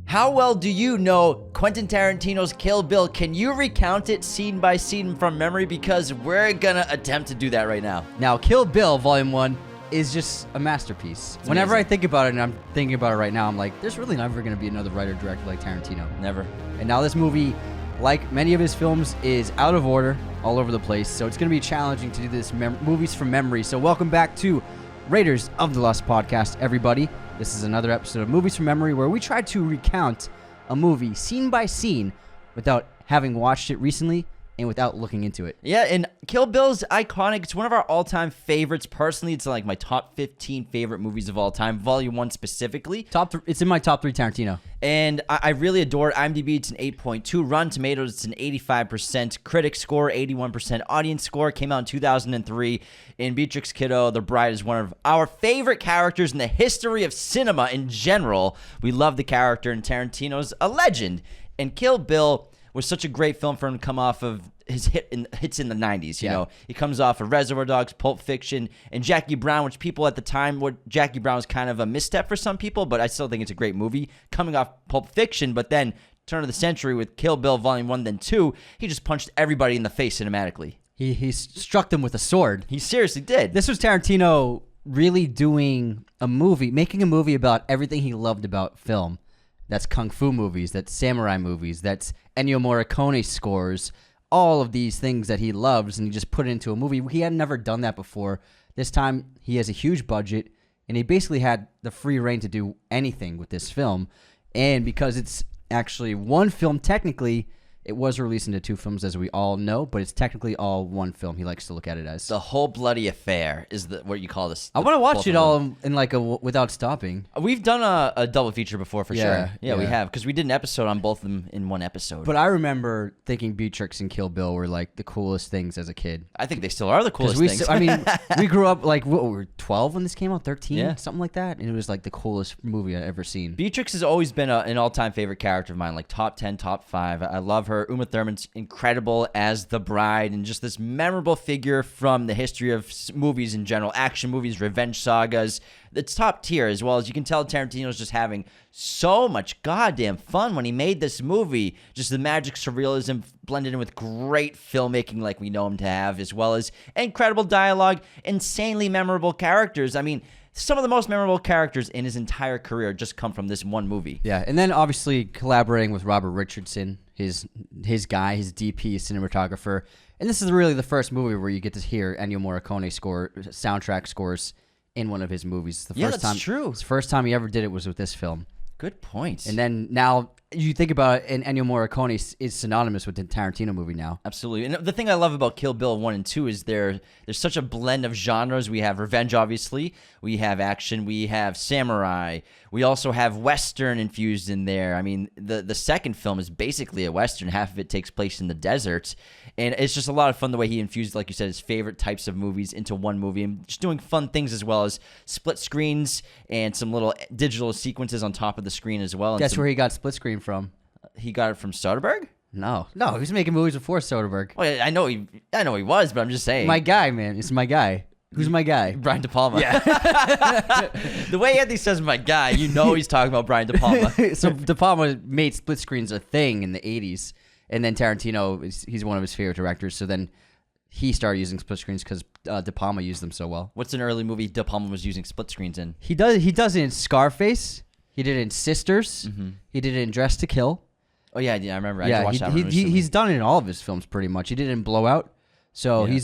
How well do you know Quentin Tarantino's Kill Bill? Can you recount it scene by scene from memory? Because we're gonna attempt to do that right now. Now, Kill Bill Volume 1 is just a masterpiece. Whenever I think about it, and I'm thinking about it right now, I'm like, there's really never going to be another writer-director like Tarantino. Never. And now this movie, like many of his films, is out of order all over the place. So it's going to be challenging to do this movies from memory. So welcome back to Raiders of the Lost podcast, everybody. This is another episode of Movies from Memory where we try to recount a movie scene by scene without having watched it recently and without looking into it. Yeah, and Kill Bill's iconic. It's one of our all-time favorites. Personally, it's like my top 15 favorite movies of all time, Volume 1 specifically. It's in my top 3 Tarantino. And I really adore it. IMDb, it's an 8.2. Rotten Tomatoes, it's an 85%. Critic score, 81%. Audience score came out in 2003. And Beatrix Kiddo, the bride, is one of our favorite characters in the history of cinema in general. We love the character, and Tarantino's a legend. And Kill Bill was such a great film for him to come off of his hits in the 90s, you know. He comes off of Reservoir Dogs, Pulp Fiction, and Jackie Brown, which people at the time, Jackie Brown was kind of a misstep for some people, but I still think it's a great movie. Coming off Pulp Fiction, but then turn of the century with Kill Bill Volume 1, then 2, he just punched everybody in the face cinematically. He struck them with a sword. He seriously did. This was Tarantino really doing a movie, making a movie about everything he loved about film. That's kung fu movies, that's samurai movies, that's Ennio Morricone scores, all of these things that he loves, and he just put it into a movie. He had never done that before. This time, he has a huge budget, and he basically had the free reign to do anything with this film. And because it's actually one film, technically, it was released into 2 films, as we all know, but it's technically all one film. He likes to look at it as the whole bloody affair is what you call this. I want to watch it all in like without stopping. We've done a double feature before for sure. Yeah, we have, because we did an episode on both of them in one episode. But I remember thinking Beatrix and Kill Bill were like the coolest things as a kid. I think they still are the coolest things. I mean, we grew up like, we were 12 when this came out, 13, something like that, and it was like the coolest movie I'd ever seen. Beatrix has always been an all-time favorite character of mine, like top 10, top 5. I love her. Uma Thurman's incredible as the bride, and just this memorable figure from the history of movies in general, action movies, revenge sagas. It's top tier, as well as you can tell Tarantino's just having so much goddamn fun when he made this movie. Just the magic surrealism blended in with great filmmaking like we know him to have, as well as incredible dialogue, insanely memorable characters. I mean, some of the most memorable characters in his entire career just come from this one movie. Yeah, and then obviously collaborating with Robert Richardson, his guy, his DP, cinematographer. And this is really the first movie where you get to hear Ennio Morricone soundtrack scores in one of his movies. That's true. It's the first time he ever did it was with this film. Good point. And then now you think about it, and Ennio Morricone is synonymous with the Tarantino movie now. Absolutely. And the thing I love about Kill Bill 1 and 2 is there's such a blend of genres. We have revenge, obviously. We have action. We have samurai. We also have Western infused in there. I mean, the second film is basically a Western. Half of it takes place in the desert. And it's just a lot of fun the way he infused, like you said, his favorite types of movies into one movie. And just doing fun things as well as split screens and some little digital sequences on top of the screen as well. Guess where he got split screen from? He got it from Soderbergh? No, he was making movies before Soderbergh. Well, I know he was, but I'm just saying. My guy, man. It's my guy. Who's my guy? Brian De Palma. Yeah. The way Anthony says my guy, you know he's talking about Brian De Palma. So De Palma made split screens a thing in the 80s, and then Tarantino, he's one of his favorite directors, so then he started using split screens because De Palma used them so well. What's an early movie De Palma was using split screens in? He does it in Scarface. He did it in Sisters. Mm-hmm. He did it in Dress to Kill. Oh, yeah, I remember. I just watched that one recently. He's done it in all of his films pretty much. He did it in Blowout. So he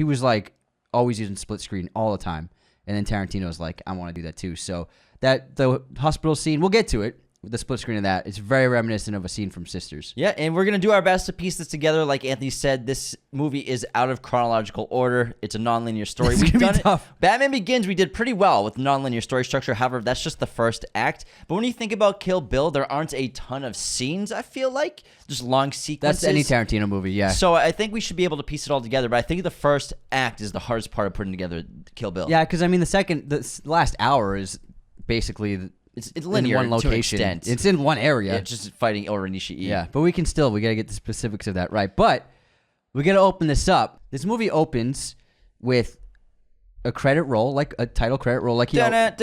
was like always using split screen all the time. And then Tarantino's like, I want to do that too. So the hospital scene, we'll get to it. The split screen of that, it's very reminiscent of a scene from Sisters. Yeah, and we're going to do our best to piece this together. Like Anthony said, this movie is out of chronological order. It's a nonlinear story. We've done it. Batman Begins, we did pretty well with nonlinear story structure. However, that's just the first act. But when you think about Kill Bill, there aren't a ton of scenes, I feel like. Just long sequences. That's any Tarantino movie, yeah. So I think we should be able to piece it all together. But I think the first act is the hardest part of putting together Kill Bill. Yeah, because I mean, the last hour is basically It's linear in one location. To an extent. It's in one area. Yeah, just fighting O-Ren Ishii. Yeah, but we got to get the specifics of that right. But we got to open this up. This movie opens with a credit roll, like a title credit roll, like he. And And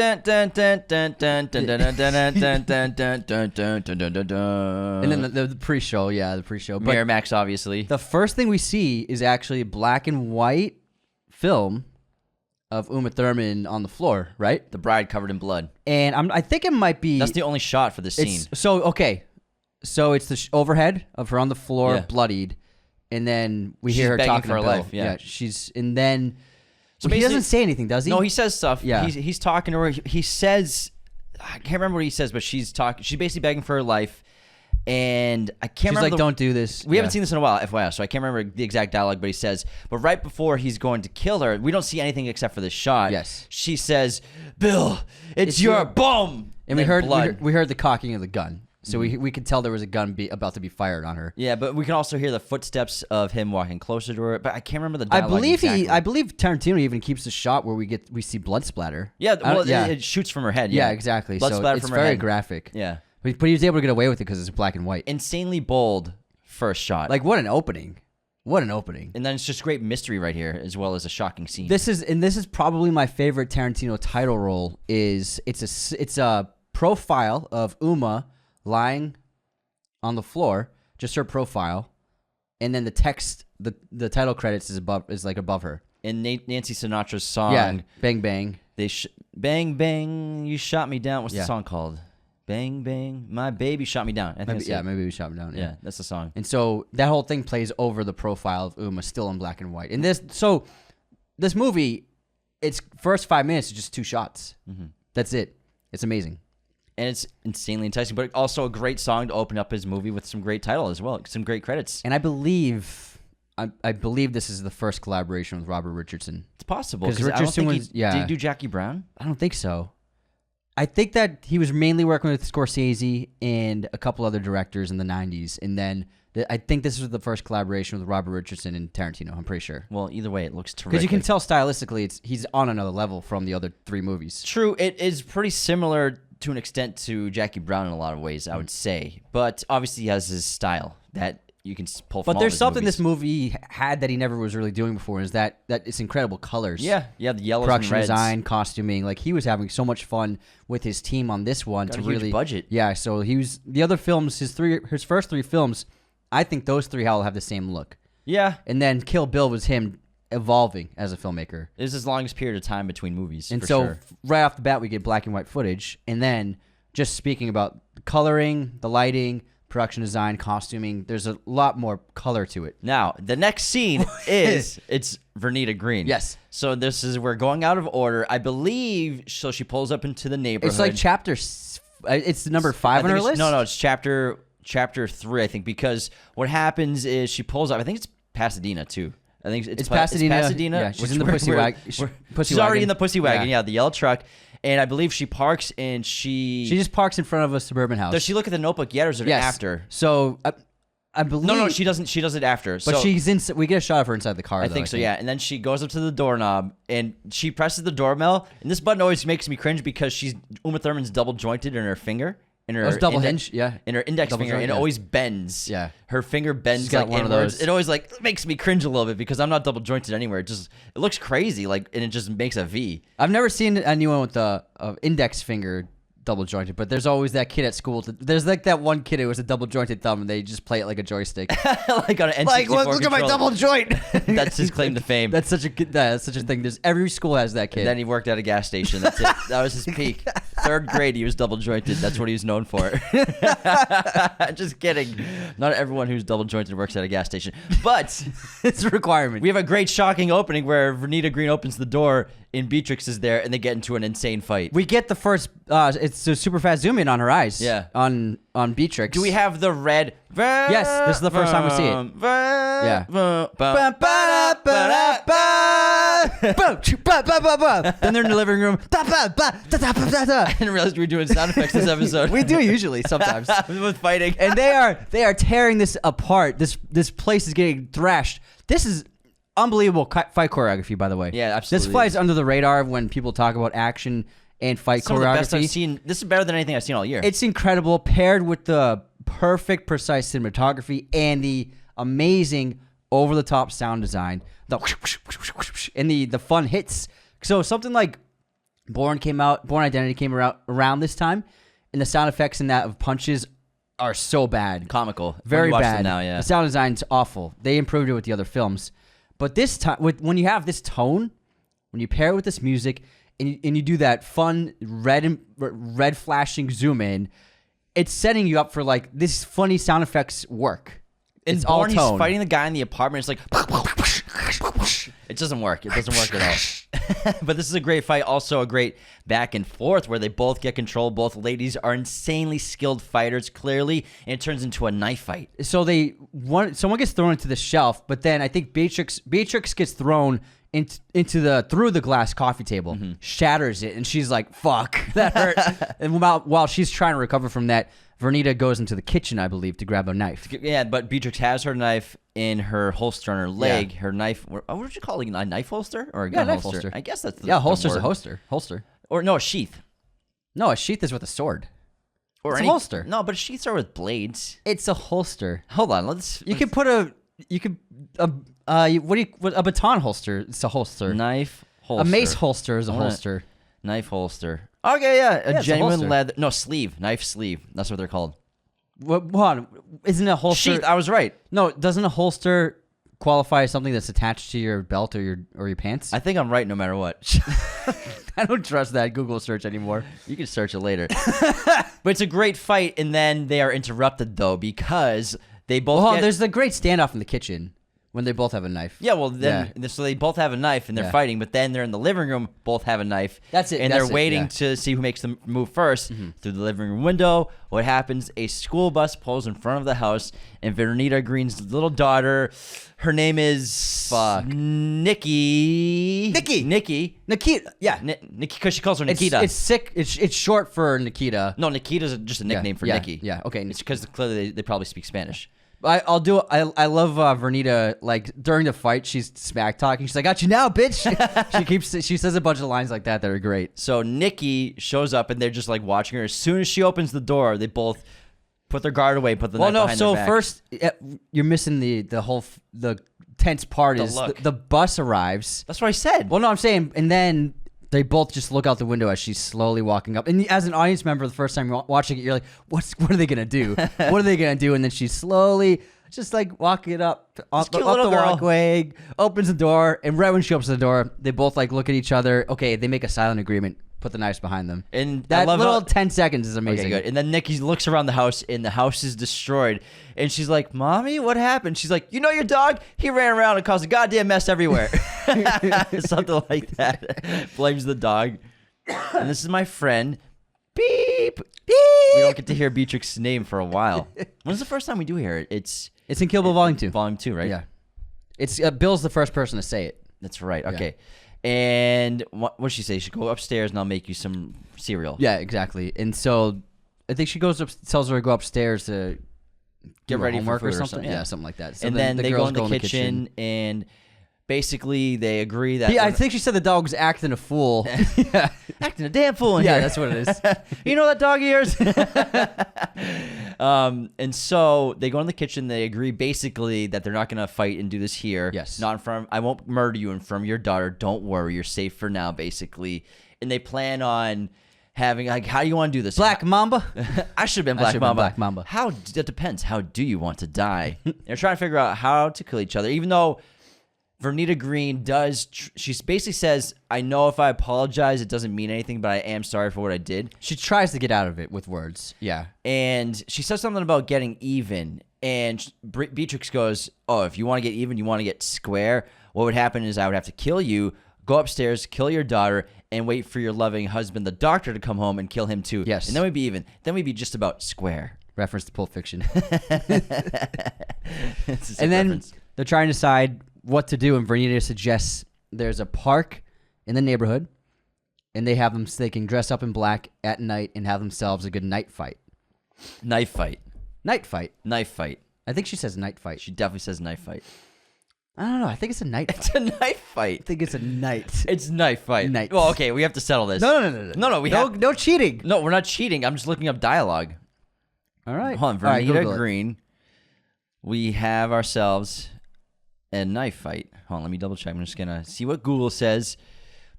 then the pre-show, the pre-show. But Miramax, obviously. the first thing we see is actually a black and white film of Uma Thurman on the floor, right? The bride covered in blood. And I think it might be. That's the only shot for this scene. So it's the overhead of her on the floor, Yeah. bloodied, and then we She's hear her begging talking for to her Bill. life, yeah. And then he basically- doesn't say anything, does he? No, he says stuff. Yeah. He's talking to her. He says, I can't remember what he says, but she's talking. She's basically begging for her life, and I can't She's remember. like, "Don't do this." We haven't seen this in a while, FYI, so I can't remember the exact dialogue, but he says, but right before he's going to kill her, we don't see anything except for this shot. Yes. She says, Bill, it's your your- bum. And we heard the cocking of the gun, so we could tell there was a gun about to be fired on her. Yeah, but we can also hear the footsteps of him walking closer to her, but I can't remember the dialogue exactly. I believe Tarantino even keeps the shot where we see blood splatter. Yeah, well, it shoots from her head. Yeah, exactly. Blood so splatter it's from her very head. graphic. Yeah. But he was able to get away with it because it's black and white. Insanely bold first shot. Like, what an opening. What an opening. And then it's just great mystery right here, as well as a shocking scene. This is probably my favorite Tarantino title role. It's a profile of Uma lying on the floor, just her profile, and then the text, the title credits is above her. In Nancy Sinatra's song, Yeah, Bang Bang. Bang Bang, you shot me down. What's Yeah. the song called? Bang Bang, my baby shot me down. I think Maybe, that's it. maybe we shot him down. Yeah, that's the song. And so that whole thing plays over the profile of Uma, still in black and white. And this movie, its first 5 minutes is just two shots. Mm-hmm. That's it. It's amazing. And it's insanely enticing, but also a great song to open up his movie with some great title as well, some great credits. And I believe this is the first collaboration with Robert Richardson. It's possible 'Cause because I don't Richardson think was- did yeah. he do Jackie Brown? I don't think so. I think that he was mainly working with Scorsese and a couple other directors in the 90s. And then I think this was the first collaboration with Robert Richardson and Tarantino. I'm pretty sure. Well, either way, it looks terrific. Because you can tell stylistically he's on another level from the other three movies. True, it is pretty similar to an extent to Jackie Brown in a lot of ways, I would say. But obviously he has his style that you can pull from But all there's his something movies. this movie had that he never was really doing before, is that it's incredible colors. Yeah, the yellows Production and reds. design, costuming. Like, he was having so much fun with his team on this one. Got to a huge really budget. Yeah, so the other films, his first three films, I think those three all have the same look. Yeah. And then Kill Bill was him evolving as a filmmaker. It was his longest period of time between movies, And for so sure. right off the bat, we get black and white footage. And then just speaking about the coloring, the lighting, production design, costuming, there's a lot more color to it. Now, the next scene it's Vernita Green. Yes. So we're going out of order. I believe, so she pulls up into the neighborhood. It's like it's number 5 on I our think list? No, it's chapter 3, I think, because what happens is she pulls up. I think it's Pasadena, too. I think it's Pasadena. It's Pasadena. Yeah, she's which in the we're- pussy we're- wagon. we're- Pussy she's already wagon. in the pussy wagon, Yeah. yeah, the yellow truck. And I believe she parks and She just parks in front of a suburban house. Does she look at the notebook yet, or is it Yes. after? So I believe. No, she doesn't. She does it after. But So- she's in. We get a shot of her inside the car. I think so, yeah. And then she goes up to the doorknob and she presses the doorbell. And this button always makes me cringe because Uma Thurman's double jointed in her finger. In her it's double hinge, yeah. In her index Double finger, joint, and it yeah. always bends. Yeah. Her finger bends She's got like one of inwards. those. It always makes me cringe a little bit because I'm not double jointed anywhere. It looks crazy, and it just makes a V. I've never seen anyone with the index finger double jointed, but there's always that kid at school. There's like that one kid who was a double jointed thumb, and they just play it like a joystick. Like on an N64 Like, look at my controller. double joint. That's his claim to fame. That's such a thing. There's every school has that kid. And then he worked at a gas station. That's it. That was his peak. 3rd grade, he was double jointed. That's what he was known for. Just kidding. Not everyone who's double jointed works at a gas station. But It's a requirement. we have a great shocking opening where Vernita Green opens the door and Beatrix is there and they get into an insane fight. We get the first. It's a super fast zoom in on her eyes. Yeah. On Beatrix. Do we have the red? Yes, this is the first time we see it. Yeah. Then they're in the living room. I didn't realize we were doing sound effects this episode. We do usually sometimes. With fighting. And they are tearing this apart. This place is getting thrashed. This is unbelievable fight choreography, by the way. Yeah, absolutely. This flies under the radar when people talk about action and fight Some of choreography. the best I've seen. This is better than anything I've seen all year. It's incredible, paired with the perfect, precise cinematography and the amazing over-the-top sound design. And the fun hits So something like Born Identity came out around this time, and the sound effects in that of punches are so bad. Comical. Very When you watch bad. them now, yeah. The sound design's awful. They improved it with the other films. But this time, when you have this tone, when you pair it with this music, and you do that fun red flashing zoom in, it's setting you up for like this funny sound effects work. In It's all Born, he's tone. fighting the guy in the apartment. It's like it doesn't work. It doesn't work at all. But this is a great fight. Also a great back and forth where they both get control. Both ladies are insanely skilled fighters, clearly, and it turns into a knife fight. So someone gets thrown into the shelf, but then I think Beatrix gets thrown into through the glass coffee table, shatters it, and she's like, "Fuck, that hurt." And while she's trying to recover from that, Vernita goes into the kitchen, I believe, to grab a knife. Yeah, but Beatrix has her knife in her holster on her leg. Her knife. What would you call it? A knife holster or a gun knife holster? holster. I guess that's Holster's the a word. holster. Or no, a sheath. No, a sheath is with a sword. Or It's a holster. No, but sheaths are with blades. It's a holster. Hold on, A baton holster. It's a holster. knife holster. A mace holster is a holster. Knife holster. Okay, yeah, it's a genuine holster. leather. No, sleeve. Knife sleeve. That's what they're called. Hold on. Isn't a holster? Sheath. I was right. No, doesn't a holster qualify as something that's attached to your belt or your pants? I think I'm right no matter what. I don't trust that Google search anymore. You can search it later. But it's a great fight, and then they are interrupted though because they both. There's the great standoff in the kitchen when they both have a knife. Yeah, well, then so they both have a knife and they're fighting, but then they're in the living room, both have a knife. That's it. And they're waiting to see who makes the move 1st through the living room window. What happens? A school bus pulls in front of the house, and Vernita Green's little daughter, her name is Nikki. Nikita. Yeah, Nikki, because she calls her Nikita. It's sick. It's short for Nikita. No, Nikita's just a nickname for Nikki. Yeah. Okay. It's because clearly they probably speak Spanish. I love Vernita. Like during the fight, she's smack talking. She's like, "Got you now, bitch." she says a bunch of lines like that are great. So Nikki shows up and they're just like watching her. As soon as she opens the door, they both put their guard away, put the knife behind their back. First you're missing the tense part is the bus arrives. That's what I said. Well, no, I'm saying, and then they both just look out the window as she's slowly walking up. And as an audience member, the first time you're watching it, you're like, what are they going to do? What are they going to do? And then she's slowly just like walking up the walkway, opens the door. And right when she opens the door, they both like look at each other. Okay, they make a silent agreement. Put the knives behind them. And that I love little how, 10 seconds is amazing. Okay, good. And then Nikki looks around the house, and the house is destroyed. And she's like, "Mommy, what happened?" She's like, "You know your dog? He ran around and caused a goddamn mess everywhere." Something like that. Blames the dog. And this is my friend. Beep. Beep. We don't get to hear Beatrix's name for a while. When's the first time we do hear it? It's in Kill Bill Volume 2. Volume 2, right? Yeah. It's Bill's the first person to say it. That's right. Okay. And what did she say? She go upstairs and I'll make you some cereal. Yeah, exactly. And so I think she goes up, tells her to go upstairs to get ready homework for food or something. Yeah, something like that. So and then they go in the kitchen and basically they agree that. I think she said the dog was acting a fool. Yeah. Acting a damn fool in here. Yeah, that's what it is. You know that dog of yours? And so they go in the kitchen. They agree basically that they're not going to fight and do this here. Yes. Not in front. I won't murder you in front of your daughter. Don't worry. You're safe for now, basically. And they plan on having, like, how do you want to do this? Black Mamba? I should have been Black Mamba. That depends. How do you want to die? They're trying to figure out how to kill each other, even though Vernita Green does, she basically says, "I know if I apologize, it doesn't mean anything, but I am sorry for what I did." She tries to get out of it with words. Yeah. And she says something about getting even. And Beatrix goes, "Oh, if you want to get even, you want to get square, what would happen is I would have to kill you, go upstairs, kill your daughter, and wait for your loving husband, the doctor, to come home and kill him too. Yes. And then we'd be even. Then we'd be just about square." Reference to Pulp Fiction. It's a And then reference. they're trying to decide what to do, and Vernita suggests there's a park in the neighborhood, and they have them so they can dress up in black at night and have themselves a good night fight. Knife fight. Night fight. Knife fight. I think she says night fight. She definitely says knife fight. I don't know. I think it's a night fight. It's a knife fight. I think it's a night. It's knife fight. Night. Well, okay, we have to settle this. No, no cheating. No, we're not cheating. I'm just looking up dialogue. All right. Hold on, All right, Vernita Google it. Green. We have ourselves a knife fight. Hold on, let me double check. I'm just gonna see what Google says.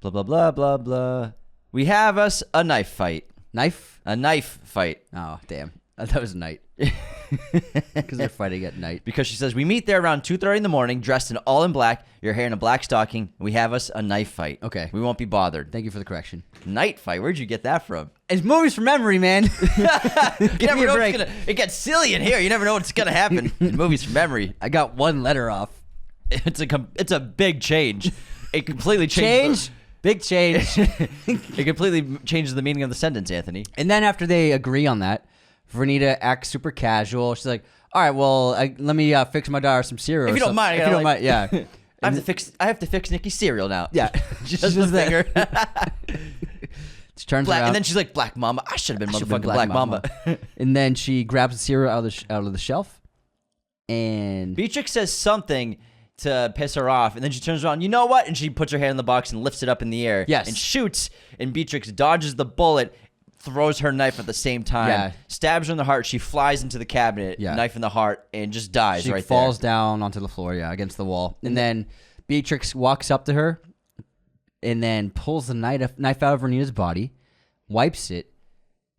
Blah, blah, blah, blah, blah. We have us a knife fight. Knife? A knife fight. Oh, damn. That was night. Because they're fighting at night. Because she says, we meet there around 2:30 in the morning, dressed in all in black, your hair in a black stocking. We have us a knife fight. Okay. We won't be bothered. Thank you for the correction. Night fight? Where'd you get that from? It's movies from memory, man. You never me a know break. it gets silly in here. You never know what's going to happen in movies from memory. I got one letter off. It's a big change. It completely changes. Big change. It completely changes the meaning of the sentence, Anthony. And then after they agree on that, Vernita acts super casual. She's like, all right, well, let me fix my daughter some cereal. If you don't mind, If you don't mind, yeah. I have to fix Nikki's cereal now. Yeah. Just the finger. She turns Black, around. and then she's like, Black Mamba. I should have been motherfucking Black Mamba. And then she grabs the cereal out of the shelf. And Beatrix says something to piss her off, and then she turns around, you know what? And she puts her hand in the box and lifts it up in the air. Yes. And shoots, and Beatrix dodges the bullet, throws her knife at the same time, Yeah. stabs her in the heart. She flies into the cabinet, Yeah. knife in the heart, and just dies she right falls there. down onto the floor, against the wall. And then Beatrix walks up to her and then pulls the knife out of Vernita's body, wipes it,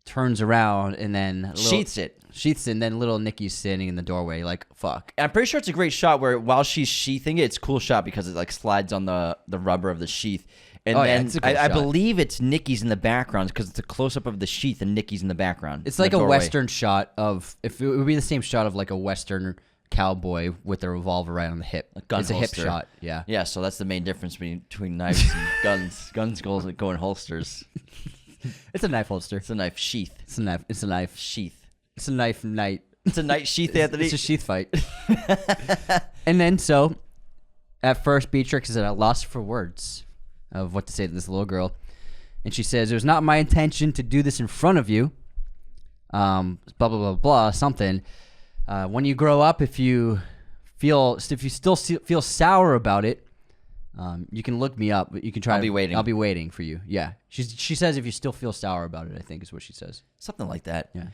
turns around, and then Sheaths it. And then little Nikki's standing in the doorway like, fuck. And I'm pretty sure it's a great shot where while she's sheathing it, it's a cool shot because it like slides on the rubber of the sheath. And then it's a cool I shot. believe it's Nikki's in the background because it's a close-up of the sheath and Nikki's in the background. It's in like the a doorway. Western shot of, if it would be the same shot of like a Western cowboy with a revolver right on the hip. gun It's a hip holster. shot, yeah. Yeah, so that's the main difference between knives and guns. Guns go in holsters. It's a knife holster. It's a knife sheath. It's a knife. It's a knife. Sheath. It's a knife night. It's a knife sheath, Anthony. It's a sheath fight. And then so, at first, Beatrix is at a loss for words of what to say to this little girl. And she says, it was not my intention to do this in front of you. Blah, blah, blah, blah, something. When you grow up, if you still feel sour about it, you can look me up, but you can try. I'll be waiting. I'll be waiting for you. Yeah. She says if you still feel sour about it, I think is what she says. Something like that. Yeah.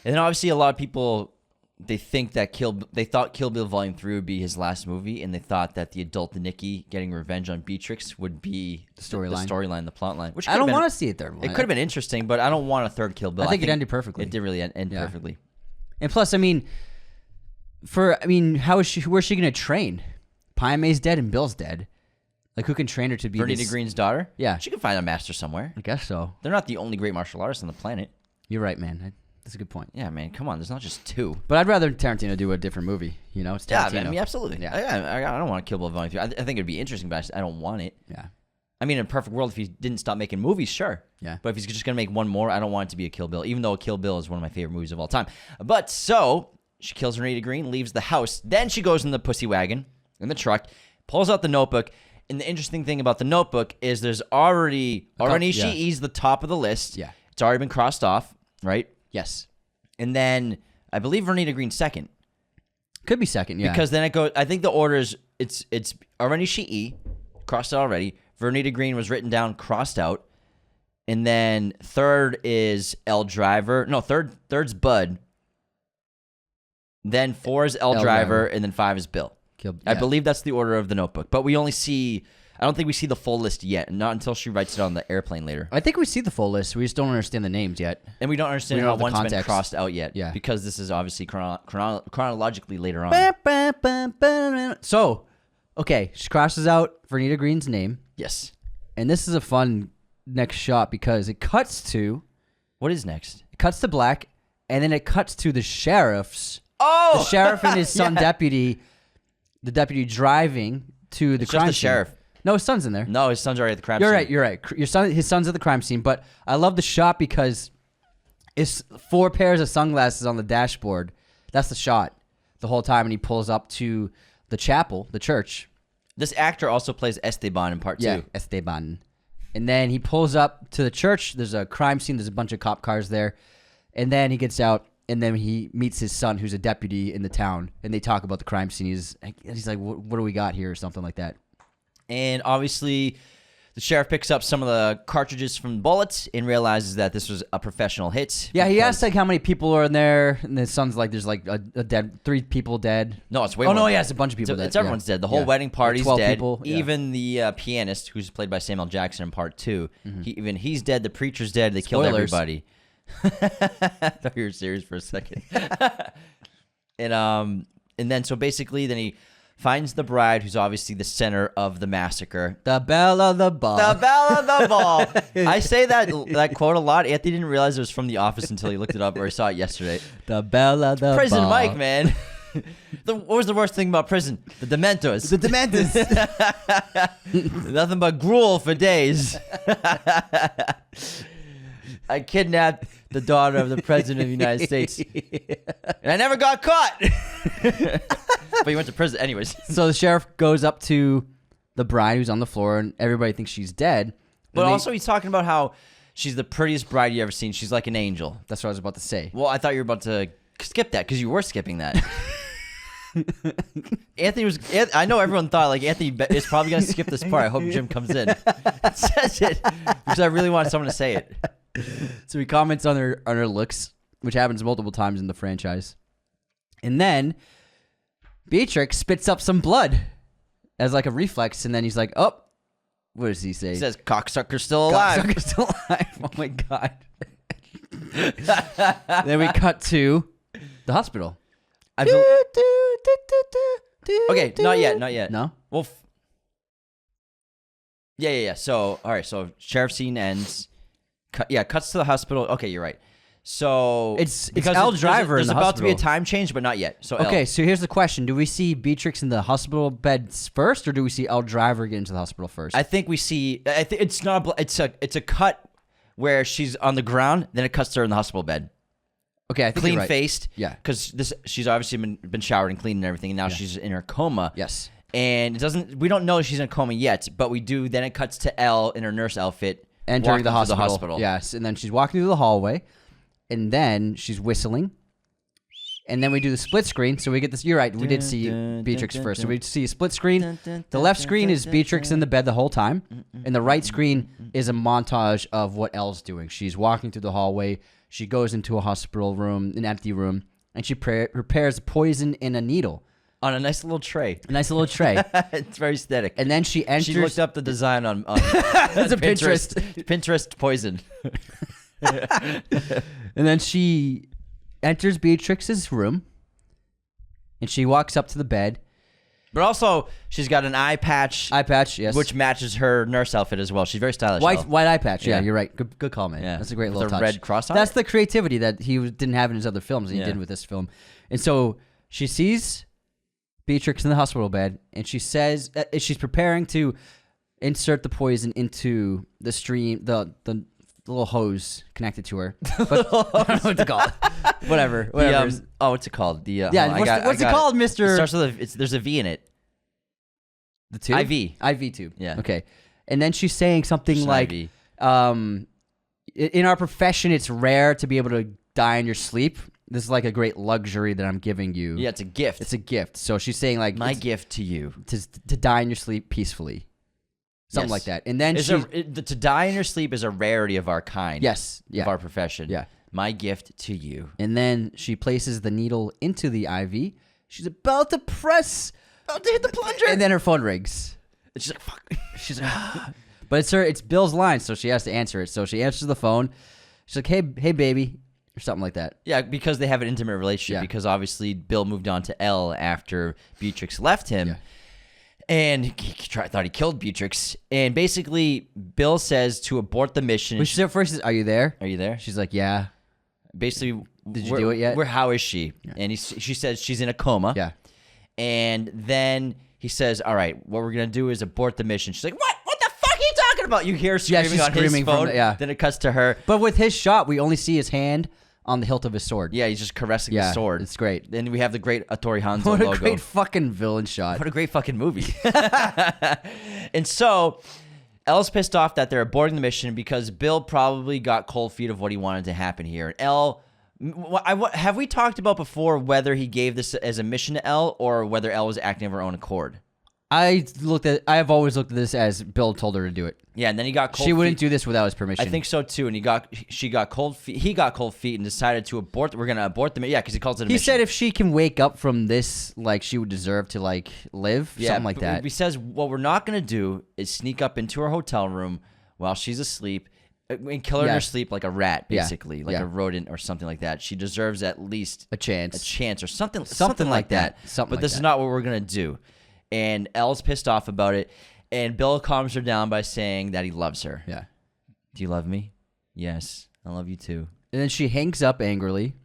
And then obviously a lot of people, they thought Kill Bill Volume 3 would be his last movie, and they thought that the adult Nikki getting revenge on Beatrix would be the storyline, the plot line. Which I don't want to see it there. It could have been interesting, but I don't want a third Kill Bill. I think it ended perfectly. It did really end perfectly. And plus, where's she going to train? Pai Mei's dead and Bill's dead. Like, who can train her to be Vernita Green's daughter? Yeah. She can find a master somewhere. I guess so. They're not the only great martial artists on the planet. You're right, man. That's a good point. Yeah, man, come on. There's not just two. But I'd rather Tarantino do a different movie. It's Tarantino. Yeah, I mean, absolutely. Yeah. I don't want to Kill Bill Volume 3. I think it'd be interesting, but I don't want it. Yeah. I mean, in a perfect world, if he didn't stop making movies, sure. Yeah. But if he's just going to make one more, I don't want it to be a Kill Bill, even though Kill Bill is one of my favorite movies of all time. But so, she kills Vernita Green, leaves the house. Then she goes in the pussy wagon, in the truck, pulls out the notebook. And the interesting thing about the notebook is there's already Ishii the top of the list. Yeah. It's already been crossed off, right? Yes. And then I believe Vernita Green's second. Could be second, yeah. Because then it goes, I think the order is, it's already Ishii, crossed out already. Vernita Green was written down, crossed out. And then third is L Driver. No, third's Bud. Then 4 is L Driver, and then 5 is Bill. I believe that's the order of the notebook. But we only see, I don't think we see the full list yet. Not until she writes it on the airplane later. I think we see the full list. We just don't understand the names yet. And we don't understand how one's been crossed out yet. Yeah. Because this is obviously chronologically later on. So, okay, she crosses out Vernita Green's name. Yes. And this is a fun next shot because it cuts to... What is next? It cuts to black, and then it cuts to the sheriff's... Oh! The sheriff and his son Yeah. deputy... The deputy driving to the It's crime just the scene. sheriff. No, his son's in there. No, his son's already at the crime You're scene. right. You're right. His son's at the crime scene. But I love the shot because it's 4 pairs of sunglasses on the dashboard. That's the shot the whole time, and he pulls up to the chapel, the church. This actor also plays Esteban in part 2. Esteban. And then he pulls up to the church. There's a crime scene. There's a bunch of cop cars there, and then he gets out. And then he meets his son, who's a deputy in the town, and they talk about the crime scene. He's like, "What do we got here?" or something like that. And obviously, The sheriff picks up some of the cartridges from bullets and realizes that this was a professional hit. Yeah, he asked like how many people are in there, and the son's like, "There's like a dead, 3 people dead." No, it's way Oh more. no, yeah, it's a bunch of people dead. It's everyone's dead. The whole Yeah. wedding party's 12 dead. people, yeah. Even the pianist, who's played by Samuel Jackson in part 2, he's dead. The preacher's dead. They killed Spoilers. everybody. I thought you were serious for a second. And then so basically, then he finds the bride, who's obviously the center of the massacre. The belle of the ball. The belle of the ball. I say that quote a lot. Anthony didn't realize it was from The Office until he looked it up, or he saw it yesterday. The belle of the Prison ball. Mike, man. What was the worst thing about prison? The Dementors. The Dementors. Nothing but gruel for days. I kidnapped the daughter of the president of the United States, and I never got caught. But he went to prison anyways. So the sheriff goes up to the bride who's on the floor, and everybody thinks she's dead. But And also he's talking about how she's the prettiest bride you ever seen. She's like an angel. that's what I was about to say. Well, I thought you were about to skip that because you were skipping that. I know everyone thought like Anthony is probably going to skip this part. I hope Jim comes in and says it because I really want someone to say it. So he comments on her looks, which happens multiple times in the franchise. And then Beatrix spits up some blood as like a reflex, and then he's like, "Oh, what does he say?" He says, "Cocksucker's still alive." Cocksucker's still alive. Oh my god. Then we cut to the hospital. Okay, not yet. No? Well, yeah. So, all right. So, sheriff scene ends. Cuts to the hospital. Okay, you're right. So It's because Elle Driver There's in the about to be a hospital. time change, but not yet. So Okay, Elle. so here's the question. Do we see Beatrix in the hospital beds first, or do we see Elle Driver get into the hospital first? I think we see. I think it's not. It's a cut where she's on the ground. Then it cuts to her in the hospital bed, okay, I think clean you're right. faced. Yeah. because she's obviously been showered and cleaned and everything, and now she's in her coma. Yes. And it doesn't. We don't know she's in a coma yet, but we do. Then it cuts to Elle in her nurse outfit, Entering the walking hospital. through the hospital. Yes, and then she's walking through the hallway, and then she's whistling. And then we do the split screen, so we get this. You're right, we did see Beatrix first. So we see a split screen. The left screen is Beatrix in the bed the whole time, and the right screen is a montage of what Elle's doing. She's walking through the hallway. She goes into a hospital room, an empty room, and she prepares poison in a needle. On a nice little tray. A nice little tray. It's very aesthetic. And then she enters. She looked up the design on It's a Pinterest. Pinterest poison. And then she enters Beatrix's room, and she walks up to the bed. But also, she's got an eye patch, Eye patch, yes. which matches her nurse outfit as well. She's very stylish. Elle. White eye patch. Yeah, Yeah. you're right. Good call, man. Yeah. That's a great With little a touch. red cross on That's it? the creativity that he didn't have in his other films, and he Yeah. did with this film. And so she sees Beatrix in the hospital bed, and she says she's preparing to insert the poison into the stream, the little hose connected to her. But I don't know what to call it. Whatever. The, what's it called? The yeah, hold on, what's it got called, It Mister? starts with there's a V in it. The tube? IV tube. Yeah. Okay. And then she's saying something Just an like, IV. in our profession, it's rare to be able to die in your sleep. This is like a great luxury that I'm giving you. Yeah, it's a gift. It's a gift. So she's saying like my it's gift to you. to die in your sleep peacefully. Something Yes. like that. And then To die in your sleep is a rarity of our kind. yes. Yeah. Of our profession. Yeah. My gift to you. And then she places the needle into the IV. She's about to hit the plunger. And then her phone rings. It's just like, fuck. She's like, but it's Bill's line, so she has to answer it. So she answers the phone. She's like, hey baby, or something like that. Yeah, because they have an intimate relationship. Yeah. Because obviously Bill moved on to Elle after Beatrix left him. Yeah. And he thought he killed Beatrix. And basically, Bill says to abort the mission. But she said first, "Are you there?" Are you there? She's like, "Yeah." Basically, Did you do it yet? How is she? Yeah. And she says she's in a coma. Yeah. And then he says, all right, what we're going to do is abort the mission. She's like, what? What the fuck are you talking about? You hear her screaming she's on screaming his phone. from yeah. Then it cuts to her. But with his shot, we only see his hand on the hilt of his sword. Yeah, he's just caressing the sword. It's great. Then we have the great Hattori Hanzo What logo. a great fucking villain shot. What a great fucking movie. And so Elle's pissed off that they're aborting the mission because Bill probably got cold feet of what he wanted to happen here. And Elle, have we talked about before whether he gave this as a mission to Elle or whether Elle was acting of her own accord? I've always looked at this as Bill told her to do it. Yeah, and then he got cold She feet. wouldn't do this without his permission. I think so too. And she got cold feet. He got cold feet and decided to abort. We're gonna abort them. Yeah, because he calls it a He mission. said if she can wake up from this, like she would deserve to like live, something like that. He says what we're not gonna do is sneak up into her hotel room while she's asleep and kill her in her sleep like a rat, basically, like a rodent or something like that. She deserves at least a chance or something like that. But this is not what we're gonna do. And Elle's pissed off about it. And Bill calms her down by saying that he loves her. Yeah. Do you love me? Yes, I love you too. And then she hangs up angrily.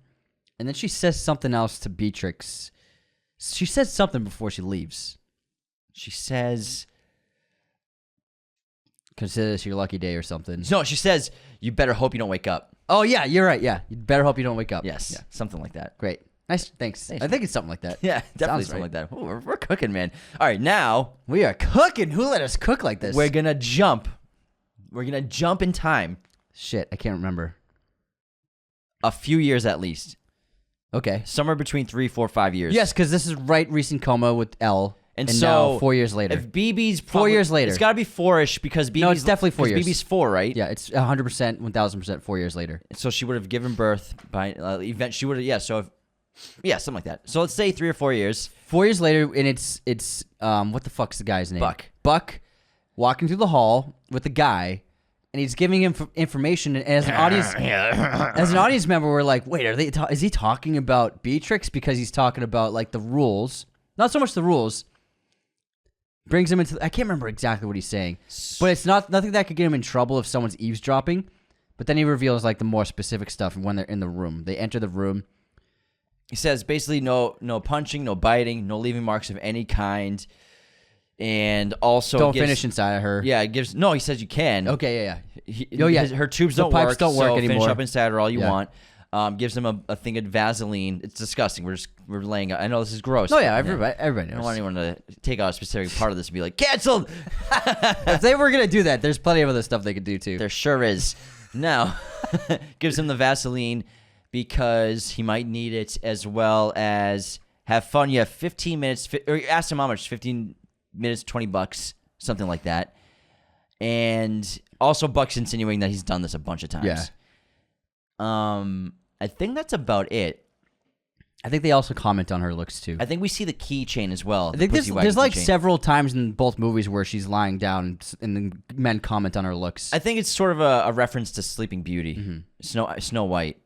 And then she says something else to Beatrix. She says something before she leaves. She says, consider this your lucky day or something. no, she says, you better hope you don't wake up. Oh, yeah, you're right. Yeah. You better hope you don't wake up. Yes, Yeah. something like that. Great. Nice. Thanks. I think it's something like that. Yeah, definitely Sounds something right. like that. Ooh, we're cooking, man. All right, now We are cooking. Who let us cook like this? we're going to jump. We're going to jump in time Shit, I can't remember. a few years at least. Okay. Somewhere between 3, 4, 5 years. Yes, because this is right recent coma with Elle. And now so 4 years later. If BB's 4 years later. It's got to be 4-ish because BB's... No, it's definitely 4 years. BB's 4, right? Yeah, it's 100%, 1,000% 4 years later. So she would have given birth by event. She would have, something like that. So let's say 3 or 4 years. 4 years later, and it's what the fuck's the guy's name? Buck. Buck walking through the hall with the guy, and he's giving him information. And as an audience member, we're like, wait, is he talking about Beatrix? Because he's talking about like the rules, not so much the rules. Brings him into. I can't remember exactly what he's saying, but it's nothing that could get him in trouble if someone's eavesdropping. But then he reveals like the more specific stuff when they're in the room. They enter the room. He says basically no punching, no biting, no leaving marks of any kind, and also Don't finish inside of her. Yeah, he says you can. Okay, yeah. Her tubes The don't pipes work. don't work so anymore. Finish up inside her all you Yeah. want. Gives him a thing of Vaseline. It's disgusting. We're laying. I know this is gross. Oh yeah, but, everybody I don't knows. want anyone to take out a specific part of this and be like canceled. If they were gonna do that, there's plenty of other stuff they could do too. There sure is. Now, gives him the Vaseline because he might need it, as well as have fun. You have 15 minutes, or ask him how much, 15 minutes, $20, something like that. And also Buck's insinuating that he's done this a bunch of times. Yeah. I think that's about it. I think they also comment on her looks too. I think we see the keychain as well. I think the there's like keychain. several times in both movies where she's lying down and the men comment on her looks. I think it's sort of a reference to Sleeping Beauty, Snow White,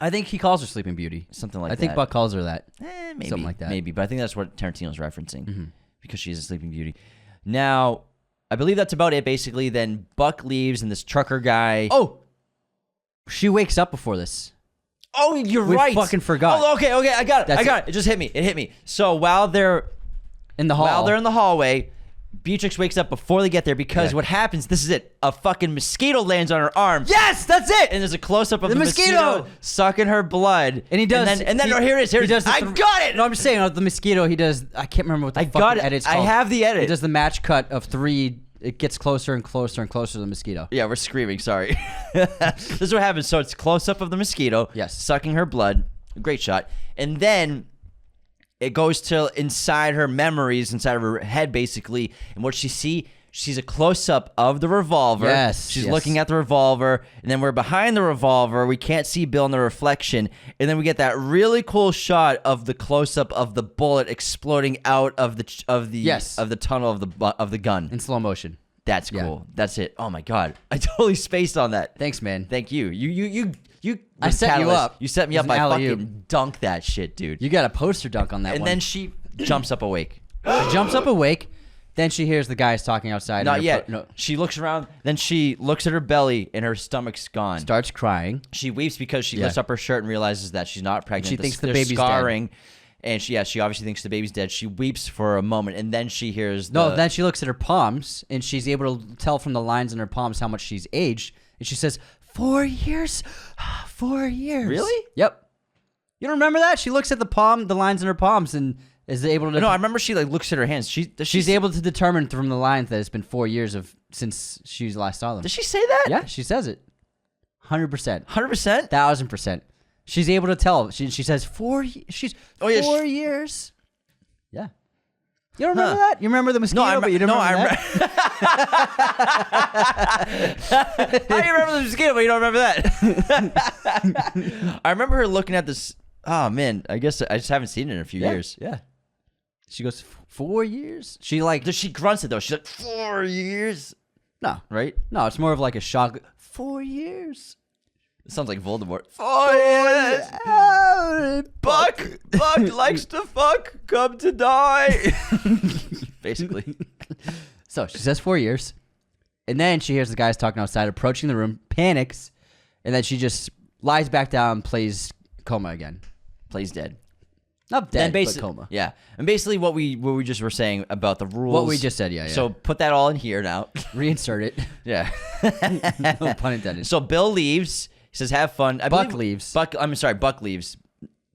I think he calls her Sleeping Beauty. something like I that. think Buck calls her that. Maybe something like that. Maybe, but I think that's what Tarantino's referencing because she's a Sleeping Beauty. Now, I believe that's about it. Basically, then Buck leaves, and this trucker guy. Oh, she wakes up before this. Oh, you're We right. fucking forgot. Oh, okay, I got it. That's I got it. It just hit me. So while they're In the hall. While they're in the hallway, Beatrix wakes up before they get there because Yeah. what happens, this is it, a fucking mosquito lands on her arm. Yes, that's it. And there's a close-up of the mosquito sucking her blood. And he does. And then here it is. Here he it is. does the I got it. No, I'm just saying, the mosquito, he does, I can't remember what the I fucking got it. edit's I called. have the edit. He does the match cut of 3. It gets closer and closer and closer to the mosquito. Yeah, we're screaming. Sorry. This is what happens. So it's close-up of the mosquito. Yes. Sucking her blood. Great shot. And then it goes to inside her memories, inside of her head, basically. And what she sees a close-up of the revolver. Yes, She's yes. looking at the revolver. And then we're behind the revolver. We can't see Bill in the reflection. And then we get that really cool shot of the close-up of the bullet exploding out of the tunnel of the gun. In slow motion. That's Yeah. cool. That's it. Oh my god. I totally spaced on that. Thanks, man. Thank you. You I set you catalyst. up. You set me It up was by an alley-oop. fucking dunk that shit, dude. You got a poster dunk on that And one. then she jumps up awake. She jumps up awake. Then she hears the guys talking outside. Not and yet. no, She looks around. Then she looks at her belly and her stomach's gone. starts crying. She weeps because she Yeah. lifts up her shirt and realizes that she's not pregnant. She thinks the There's baby's dead. scarring. And she obviously thinks the baby's dead. She weeps for a moment, and then she hears No, then she looks at her palms, and she's able to tell from the lines in her palms how much she's aged. And she says, 4 years? 4 years. Really? Yep. You don't remember that? She looks at the lines in her palms, and is able to... No, I remember she looks at her hands. She's able to determine from the lines that it's been 4 years since she last saw them. Does she say that? Yeah, she says it. 100%. 100%? 1,000%. She's able to tell. She says 4 years. She's Oh, yeah, 4 years. Yeah. You don't remember that? You remember the mosquito, but you don't remember that? How do you remember the mosquito, but you don't remember that? I remember her looking at this. Oh, man. I guess I just haven't seen it in a few years. Yeah. She goes, 4 years? She She grunts it, though. She's like, 4 years? No. Right? No, it's more of like a shock. 4 years? It sounds like Voldemort. 4 years! Buck likes to fuck, come to die. Basically. So she says 4 years. And then she hears the guys talking outside, approaching the room, panics, and then she just lies back down, plays coma again. Plays dead. Not dead, but coma. Yeah. And basically what we just were saying about the rules. What we just said, yeah. So put that all in here now. Reinsert it. Yeah. No pun intended. So Bill leaves. He says, have fun. Buck leaves. Buck leaves.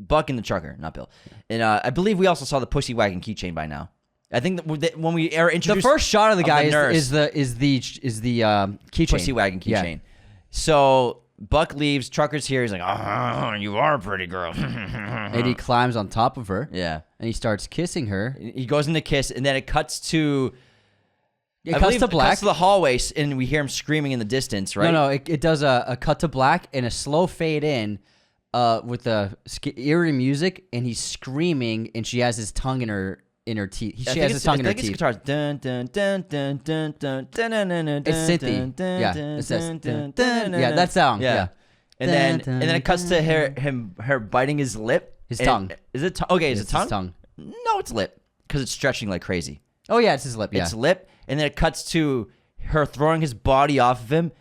Buck and the trucker, not Bill. And I believe we also saw the pussy wagon keychain by now. I think that when we are introduced, the first shot of the guy is the keychain. Pussy wagon keychain. Yeah. So Buck leaves. Trucker's here. He's like, "Oh, you are a pretty girl." And he climbs on top of her. Yeah. And he starts kissing her. He goes into kiss, and then it cuts to. It cuts to black. Cuts to the hallway, and we hear him screaming in the distance, right? No, it does a cut to black and a slow fade in with the eerie music, and he's screaming, and she has his tongue in her teeth. She has his tongue in her teeth. Guitars. Dun, dun, dun, dun, dun, dun, dun, dun, dun, it's synthy. Yeah, it says. Yeah, that sound. Yeah. And then it cuts to her biting his lip. His tongue. Is it okay? Is it tongue? His tongue. No, it's lip because it's stretching like crazy. Oh yeah, it's his lip. Yeah. It's lip, and then it cuts to her throwing his body off of him.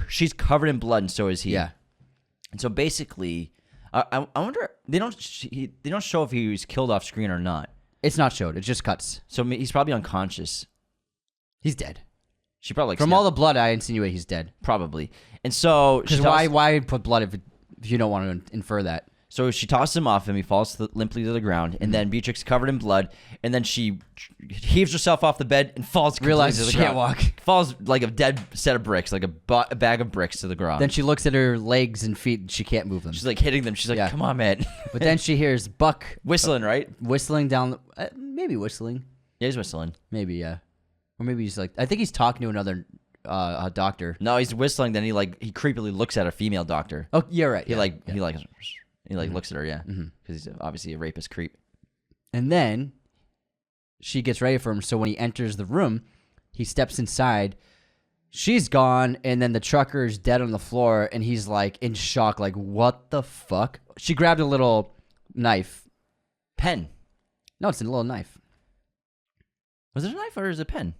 She's covered in blood, and so is he. Yeah. And so basically, I wonder they don't show if he was killed off screen or not. It's not showed. It just cuts. So he's probably unconscious. He's dead. She probably from all the blood. I insinuate he's dead. Probably. And so because why put blood if you don't want to infer that? So she tosses him off him. He falls limply to the ground, and then Beatrix covered in blood, and then she heaves herself off the bed and falls. Realizes she can't walk. Falls like a dead set of bricks, like a bag of bricks to the ground. Then she looks at her legs and feet, and she can't move them. She's like hitting them. She's like, "Come on, man!" But then she hears Buck whistling, right? Whistling down. Maybe whistling. Yeah, he's whistling. Maybe yeah, or maybe he's like. I think he's talking to another doctor. No, he's whistling. Then he creepily looks at a female doctor. Oh, you're right. He looks at her, yeah, because he's obviously a rapist creep. And then she gets ready for him. So when he enters the room, he steps inside. She's gone, and then the trucker's dead on the floor, and he's like in shock, like what the fuck? She grabbed a little knife, pen. No, it's a little knife. Was it a knife or is it a pen?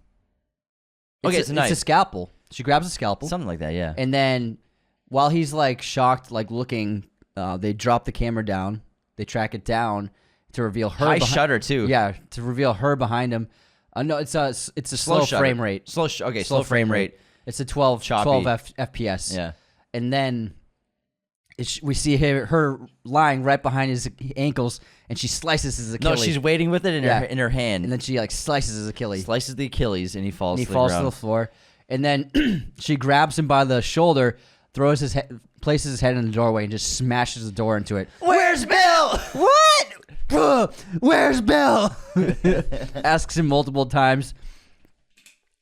Okay, it's a knife. It's a scalpel. She grabs a scalpel, something like that, yeah. And then while he's like shocked, like looking. They drop the camera down. They track it down to reveal her. High shutter too. Yeah, to reveal her behind him. No, it's a slow frame rate. Slow frame rate. It's a 12 FPS. Yeah. And then we see her lying right behind his ankles, and she slices his Achilles. No, she's waiting with it in her hand, and then she like slices his Achilles. Slices the Achilles, and he falls. To the floor, and then she grabs him by the shoulder. Throws his head, places his head in the doorway, and just smashes the door into it. Where's Bill? What? Where's Bill? Asks him multiple times,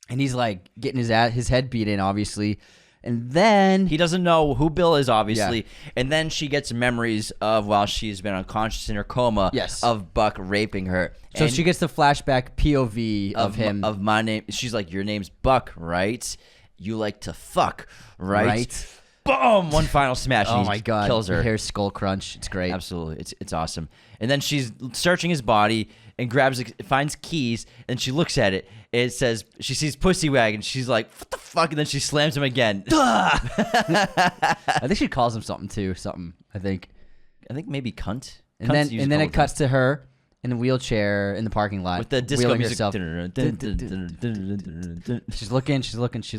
and he's like getting his head beat in, obviously. And then he doesn't know who Bill is, obviously. Yeah. And then she gets memories of while she's been unconscious in her coma. Yes. Of Buck raping her. So she gets the flashback POV of him. Of my name. She's like, your name's Buck, right? You like to fuck, right? Boom! One final smash. Oh my god! Kills her. You hear skull crunch. It's great. Absolutely, it's awesome. And then she's searching his body and finds keys, and she looks at it. It says she sees pussy wagon. She's like, "What the fuck?" And then she slams him again. I think she calls him something too. Something. I think maybe cunt. And then it cuts to her in the wheelchair in the parking lot with the disco music. She's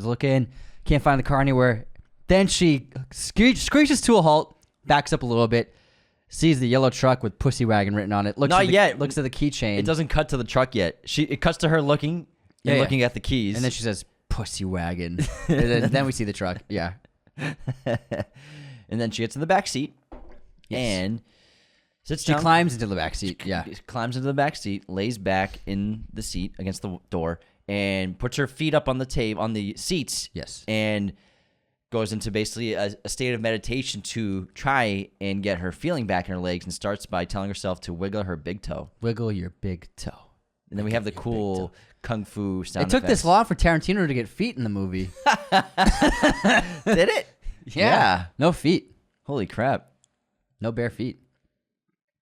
looking. Can't find the car anywhere. Then she screeches to a halt, backs up a little bit, sees the yellow truck with pussy wagon written on it. Looks at the keychain. It doesn't cut to the truck yet. It cuts to her looking at the keys. And then she says, pussy wagon. And then we see the truck. Yeah. And then she gets in the back seat. Yes. And Sits She down, climbs into the back seat. Yeah. climbs into the back seat, lays back in the seat against the door, and puts her feet up on the seats. Yes. And goes into basically a state of meditation to try and get her feeling back in her legs, and starts by telling herself to wiggle her big toe. Wiggle your big toe. And then we have the cool kung fu sound It took effects. this long for Tarantino to get feet in the movie. Did it? Yeah. No feet. Holy crap. No bare feet.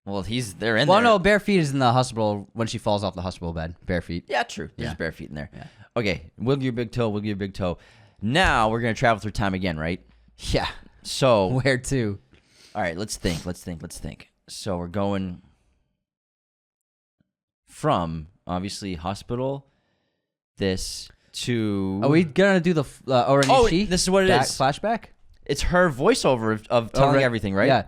Well, they're in Well, there. no, bare feet is in the hospital when she falls off the hospital bed. Bare feet. Yeah, true. There's Yeah. bare feet in there. Yeah. Okay, wiggle your big toe, wiggle your big toe. Now we're going to travel through time again, right? Yeah. So, Where to? all right, let's think. So we're going from, obviously, hospital, this to... Are we gonna do the O-Ren Oh, Ishii this is what it back is. Flashback? It's her voiceover of telling O-Ren- everything, right? Yeah.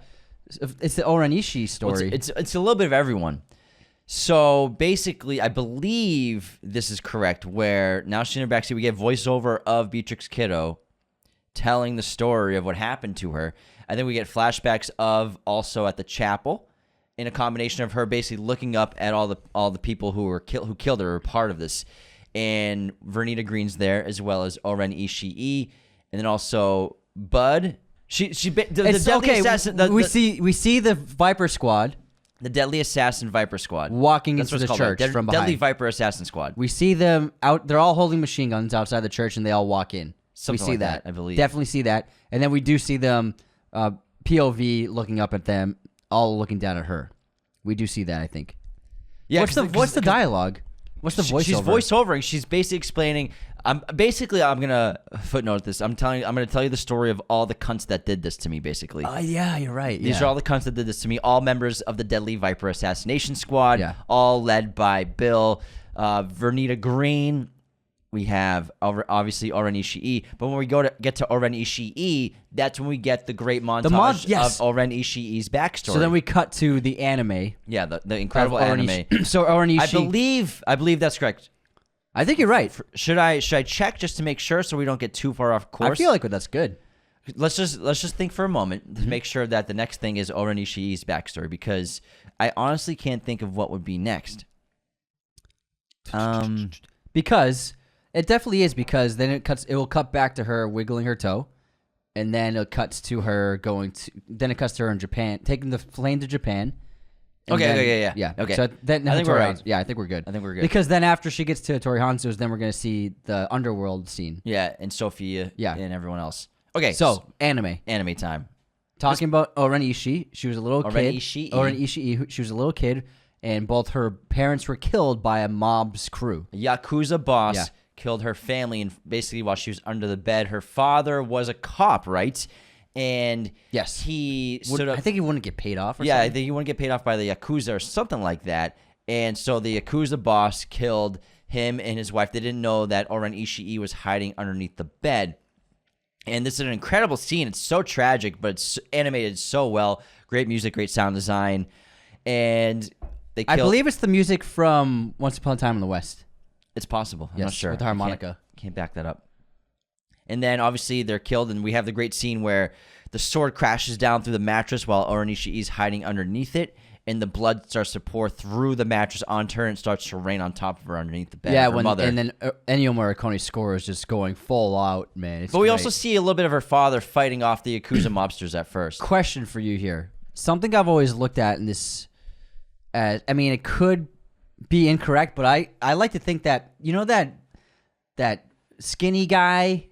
It's the O-Ren Ishii Well, story. it's a little bit of everyone. So basically, I believe this is correct, where now she's in her backseat, we get voiceover of Beatrix Kiddo telling the story of what happened to her. And then we get flashbacks of also at the chapel, in a combination of her basically looking up at all the people who killed her, or part of this. And Vernita Green's there, as well as O-Ren Ishii, and then also Bud. The deadly assassin. We see the Viper Squad The Deadly Assassin Viper Squad. walking That's into what it's the called, church right? from Deadly behind. Viper Assassin Squad. We see them out. They're all holding machine guns outside the church, and they all walk in. Something we see like that. that, I believe. Definitely see that. And then we do see them POV looking up at them, all looking down at her. We do see that, I think. Yeah, What's the dialogue? What's the voiceover? She's voiceovering. She's basically explaining. I'm gonna footnote this. I'm gonna tell you the story of all the cunts that did this to me. Basically, Yeah, you're right. these are all the cunts that did this to me. All members of the Deadly Viper Assassination Squad. Yeah. All led by Bill, Vernita Green. We have obviously O-Ren Ishii, but when we get to O-Ren Ishii, that's when we get the great montage yes. of O-Ren Ishii's backstory. So then we cut to the anime. yeah, the incredible of O-Ren anime. Ishii. So O-Ren Ishii. I believe that's correct. I think you're right. Should I check just to make sure so we don't get too far off course? I feel like that's good. Let's just think for a moment to make sure that the next thing is O-Ren Ishii's backstory, because I honestly can't think of what would be next. Because it definitely is, because then it will cut back to her wiggling her toe, and then it cuts to her in Japan, taking the plane to Japan. and Okay, yeah. Okay. So then I think we're Hattori right. Hanzo- Yeah, I think we're good. I think we're good. Because then after she gets to Hattori Hanzo's, then we're gonna see the underworld scene. Yeah, and Sophia, Yeah. and everyone else. Okay, So anime. anime time. Talking about O-Ren Ishii, she was a little O-Ren kid. Ishii. O-Ren Ishii, she was a little kid, and both her parents were killed by a mob's crew. A Yakuza boss Yeah. killed her family, and basically while she was under the bed, her father was a cop, right? And Yes. he stood up. I think he wouldn't get paid off. Or Yeah, I something. think you want to get paid off by the Yakuza or something like that. And so the Yakuza boss killed him and his wife. They didn't know that O-Ren Ishii was hiding underneath the bed. And this is an incredible scene. It's so tragic, but it's animated so well. Great music, great sound design. And they I killed... believe it's the music from Once Upon a Time in the West. It's possible. I'm not Yes, sure. with the harmonica. Can't back that up. And then obviously they're killed, and we have the great scene where the sword crashes down through the mattress while O-Ren Ishii is hiding underneath it, and the blood starts to pour through the mattress onto her and starts to rain on top of her underneath the bed. Yeah, of her mother. and then Ennio Morricone's score is just going full out, man. It's But we great. also see a little bit of her father fighting off the Yakuza mobsters at first. Question for you here. Something I've always looked at in this, I mean, it could be incorrect, but I like to think that, you know, that skinny guy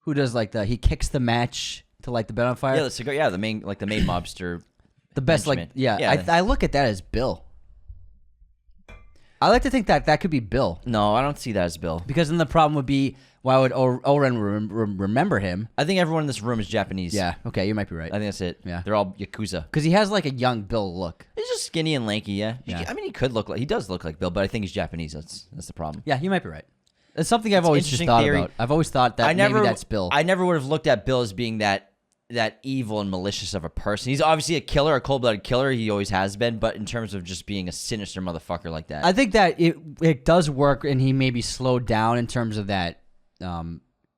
who does he kicks the match to light the bed on fire. Yeah, the cigar. Yeah, the main mobster. The best, henchman. I look at that as Bill. I like to think that could be Bill, No, I don't see that as Bill. because then the problem would be, why would O-Ren remember him? I think everyone in this room is Japanese. Yeah, okay, you might be right. I think that's it. Yeah. They're all Yakuza. Because he has a young Bill look. He's just skinny and lanky, yeah. Yeah. I mean, he does look like Bill, but I think he's Japanese. That's the problem. Yeah, you might be right. It's something I've always just interesting thought theory. about. I've always thought that maybe that's Bill. I never would have looked at Bill as being that evil and malicious of a person. He's obviously a killer, a cold-blooded killer. He always has been, but in terms of just being a sinister motherfucker like that. I think that it does work, and he maybe slowed down in terms of that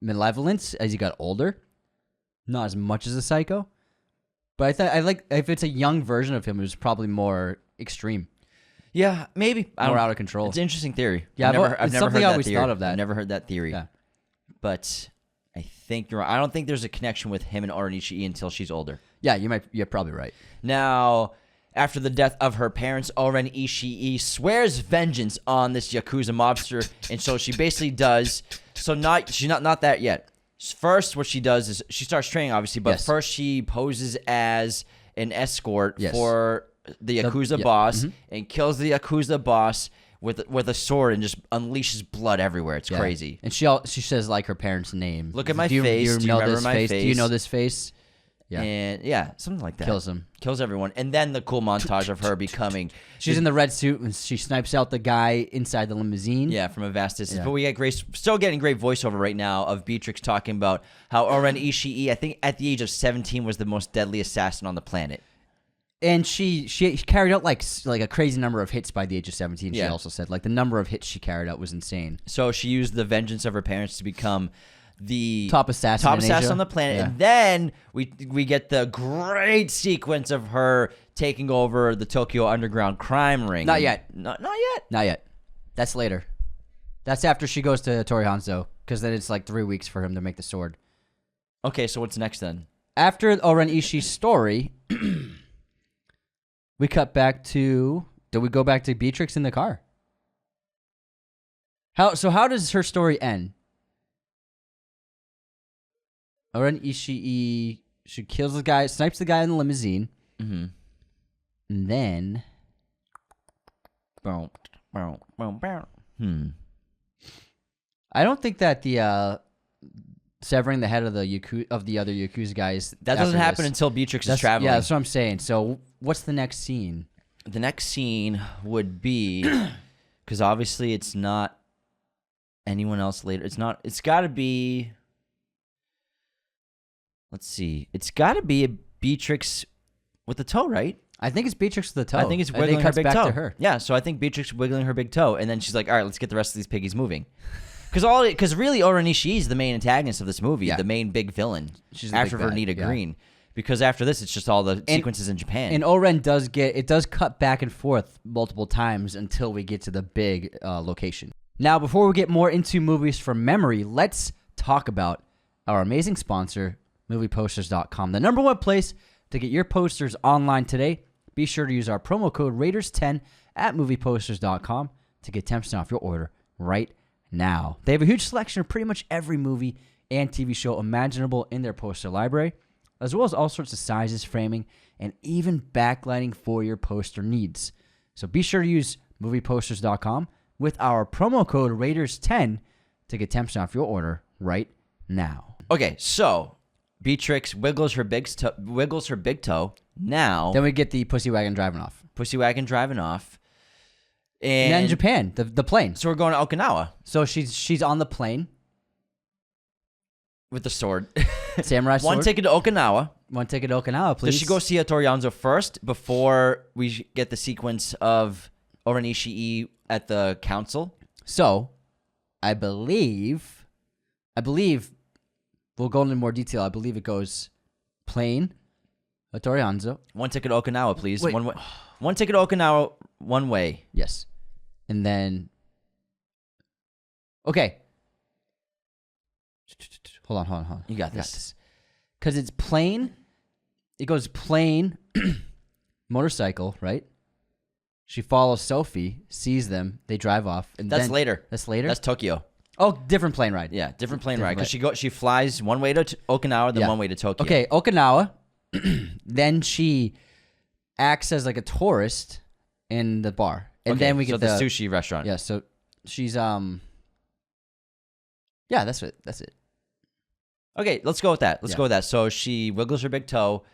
malevolence as he got older. Not as much as a psycho, But I like if it's a young version of him, it was probably more extreme, Yeah, maybe. more out of control. It's an interesting theory. Yeah, I've it's never something heard I that always theory. thought of that. I've never heard that theory. Yeah. But I think you're right. I don't think there's a connection with him and O-Ren Ishii until she's older. Yeah, you're probably right. Now, after the death of her parents, O-Ren Ishii swears vengeance on this Yakuza mobster, and so she basically does. So she's not that yet. First, what she does is she starts training, obviously, but first she poses as an escort for the Yakuza boss and kills the Yakuza boss with a sword and just unleashes blood everywhere. It's crazy. And she says like her parents' name. Look at my face. Do you remember my face? Do you know this face? Yeah. And something like that. Kills him. Kills everyone. And then the cool montage of her becoming... She's in the red suit and she snipes out the guy inside the limousine. Yeah, from a vast distance. Yeah. But we get still getting great voiceover right now of Beatrix talking about how O-Ren Ishii, I think at the age of 17, was the most deadly assassin on the planet. And she carried out like a crazy number of hits by the age of 17. She also said like the number of hits she carried out was insane. So she used the vengeance of her parents to become the top assassin on the planet, and then we get the great sequence of her taking over the Tokyo Underground crime ring. Not yet. Not yet. Not yet. That's later. That's after she goes to Tori Hanzo, because then it's like 3 weeks for him to make the sword. Okay, so what's next then? After O-Ren Ishii's story, we cut back to. Do we go back to Beatrix in the car? How does her story end? O-Ren Ishii, she kills the guy, snipes the guy in the limousine, and then, I don't think that the severing the head of the other Yakuza guys that doesn't happen until Beatrix is traveling. Yeah, that's what I'm saying. So, what's the next scene? The next scene would be because obviously it's not anyone else later. It's got to be. Let's see. It's got to be a Beatrix with the toe, right? I think it's Beatrix with the toe. I think it's wiggling her big toe. To her. Yeah, so I think Beatrix wiggling her big toe, and then she's like, "All right, let's get the rest of these piggies moving." Because really, O-Ren Ishii is the main antagonist of this movie, the main big villain. She's after Vernita Green, because after this, it's just all the sequences in Japan. And O-Ren does cut back and forth multiple times until we get to the big location. Now, before we get more into movies from memory, let's talk about our amazing sponsor, MoviePosters.com, the number one place to get your posters online today. Be sure to use our promo code Raiders10 at MoviePosters.com to get 10% off your order right now. They have a huge selection of pretty much every movie and TV show imaginable in their poster library, as well as all sorts of sizes, framing, and even backlighting for your poster needs. So be sure to use MoviePosters.com with our promo code Raiders10 to get 10% off your order right now. Okay, so Beatrix wiggles her big toe. Now, then we get the pussy wagon driving off. And then Japan, the plane. So we're going to Okinawa. So she's on the plane with the sword. Samurai sword. One ticket to Okinawa. One ticket to Okinawa, please. Does she go see Tori Hanzo first before we get the sequence of O-Ren Ishii at the council? So, I believe we'll go into more detail. I believe it goes plane, Tori Hanzo. One ticket to Okinawa, please. Wait. One ticket to Okinawa, one way. Yes. And then, okay. Hold on. You got this. Because it's plane. It goes plane, motorcycle, right? She follows Sophie, sees them, they drive off. And That's later. That's later? That's Tokyo. Oh, different plane ride. Yeah, different plane ride. Because she flies one way to Okinawa, then one way to Tokyo. Okay, Okinawa. Then she acts as like a tourist in the bar. And then we get the sushi restaurant. Yeah, so she's yeah, that's it. Okay, let's go with that. So she wiggles her big toe,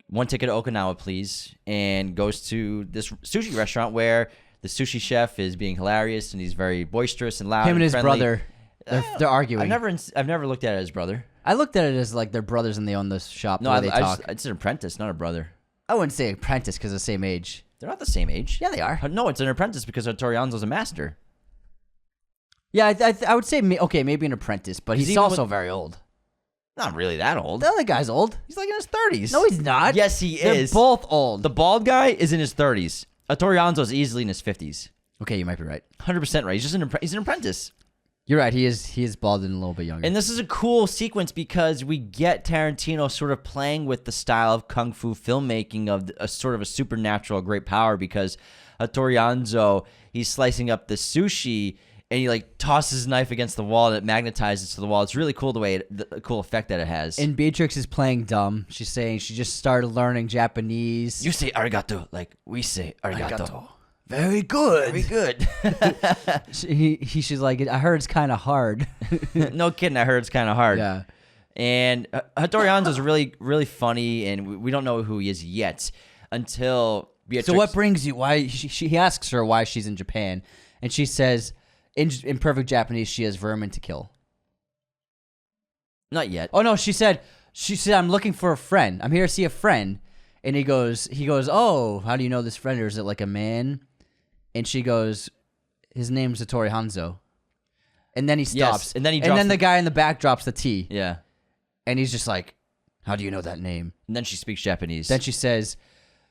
one ticket to Okinawa, please, and goes to this sushi restaurant where the sushi chef is being hilarious and he's very boisterous and loud. Him and his friendly. brother, they're arguing. I've never looked at it as brother. I looked at it as like they're brothers and they own the shop. No, they talk. It's an apprentice, not a brother. I wouldn't say apprentice because they're the same age. They're not the same age. Yeah, they are. No, it's an apprentice because Tori Hanzo's a master. Yeah, I would say maybe an apprentice, but he's also very old. Not really that old. The other guy's old. He's like in his 30s. No, he's not. Yes, he They're is. both old. The bald guy is in his 30s. Hattori Hanzo's easily in his 50s. Okay, you might be right. 100% right. He's just he's an apprentice. You're right. He is bald and a little bit younger. And this is a cool sequence because we get Tarantino sort of playing with the style of kung fu filmmaking of a sort of a supernatural great power, because Hattori Hanzo, he's slicing up the sushi and he like tosses his knife against the wall and it magnetizes to the wall. It's really cool the cool effect that it has. And Beatrix is playing dumb. She's saying she just started learning Japanese. You say arigato like we say arigato. Very good. Very good. She's like, I heard it's kind of hard. No kidding. I heard it's kind of hard. Yeah. And Hattori Hanzo's really, really funny, and we don't know who he is yet until Beatrix. So what brings you? Why he asks her why she's in Japan, and she says, in perfect Japanese, she has vermin to kill. Not yet. Oh no, she said I'm looking for a friend. I'm here to see a friend. And he goes, oh, how do you know this friend? Or is it like a man? And she goes, his name's Hattori Hanzo. And then he stops. Yes, and then he drops and then the guy in the back drops the T. Yeah. And he's just like, how do you know that name? And then she speaks Japanese. Then she says,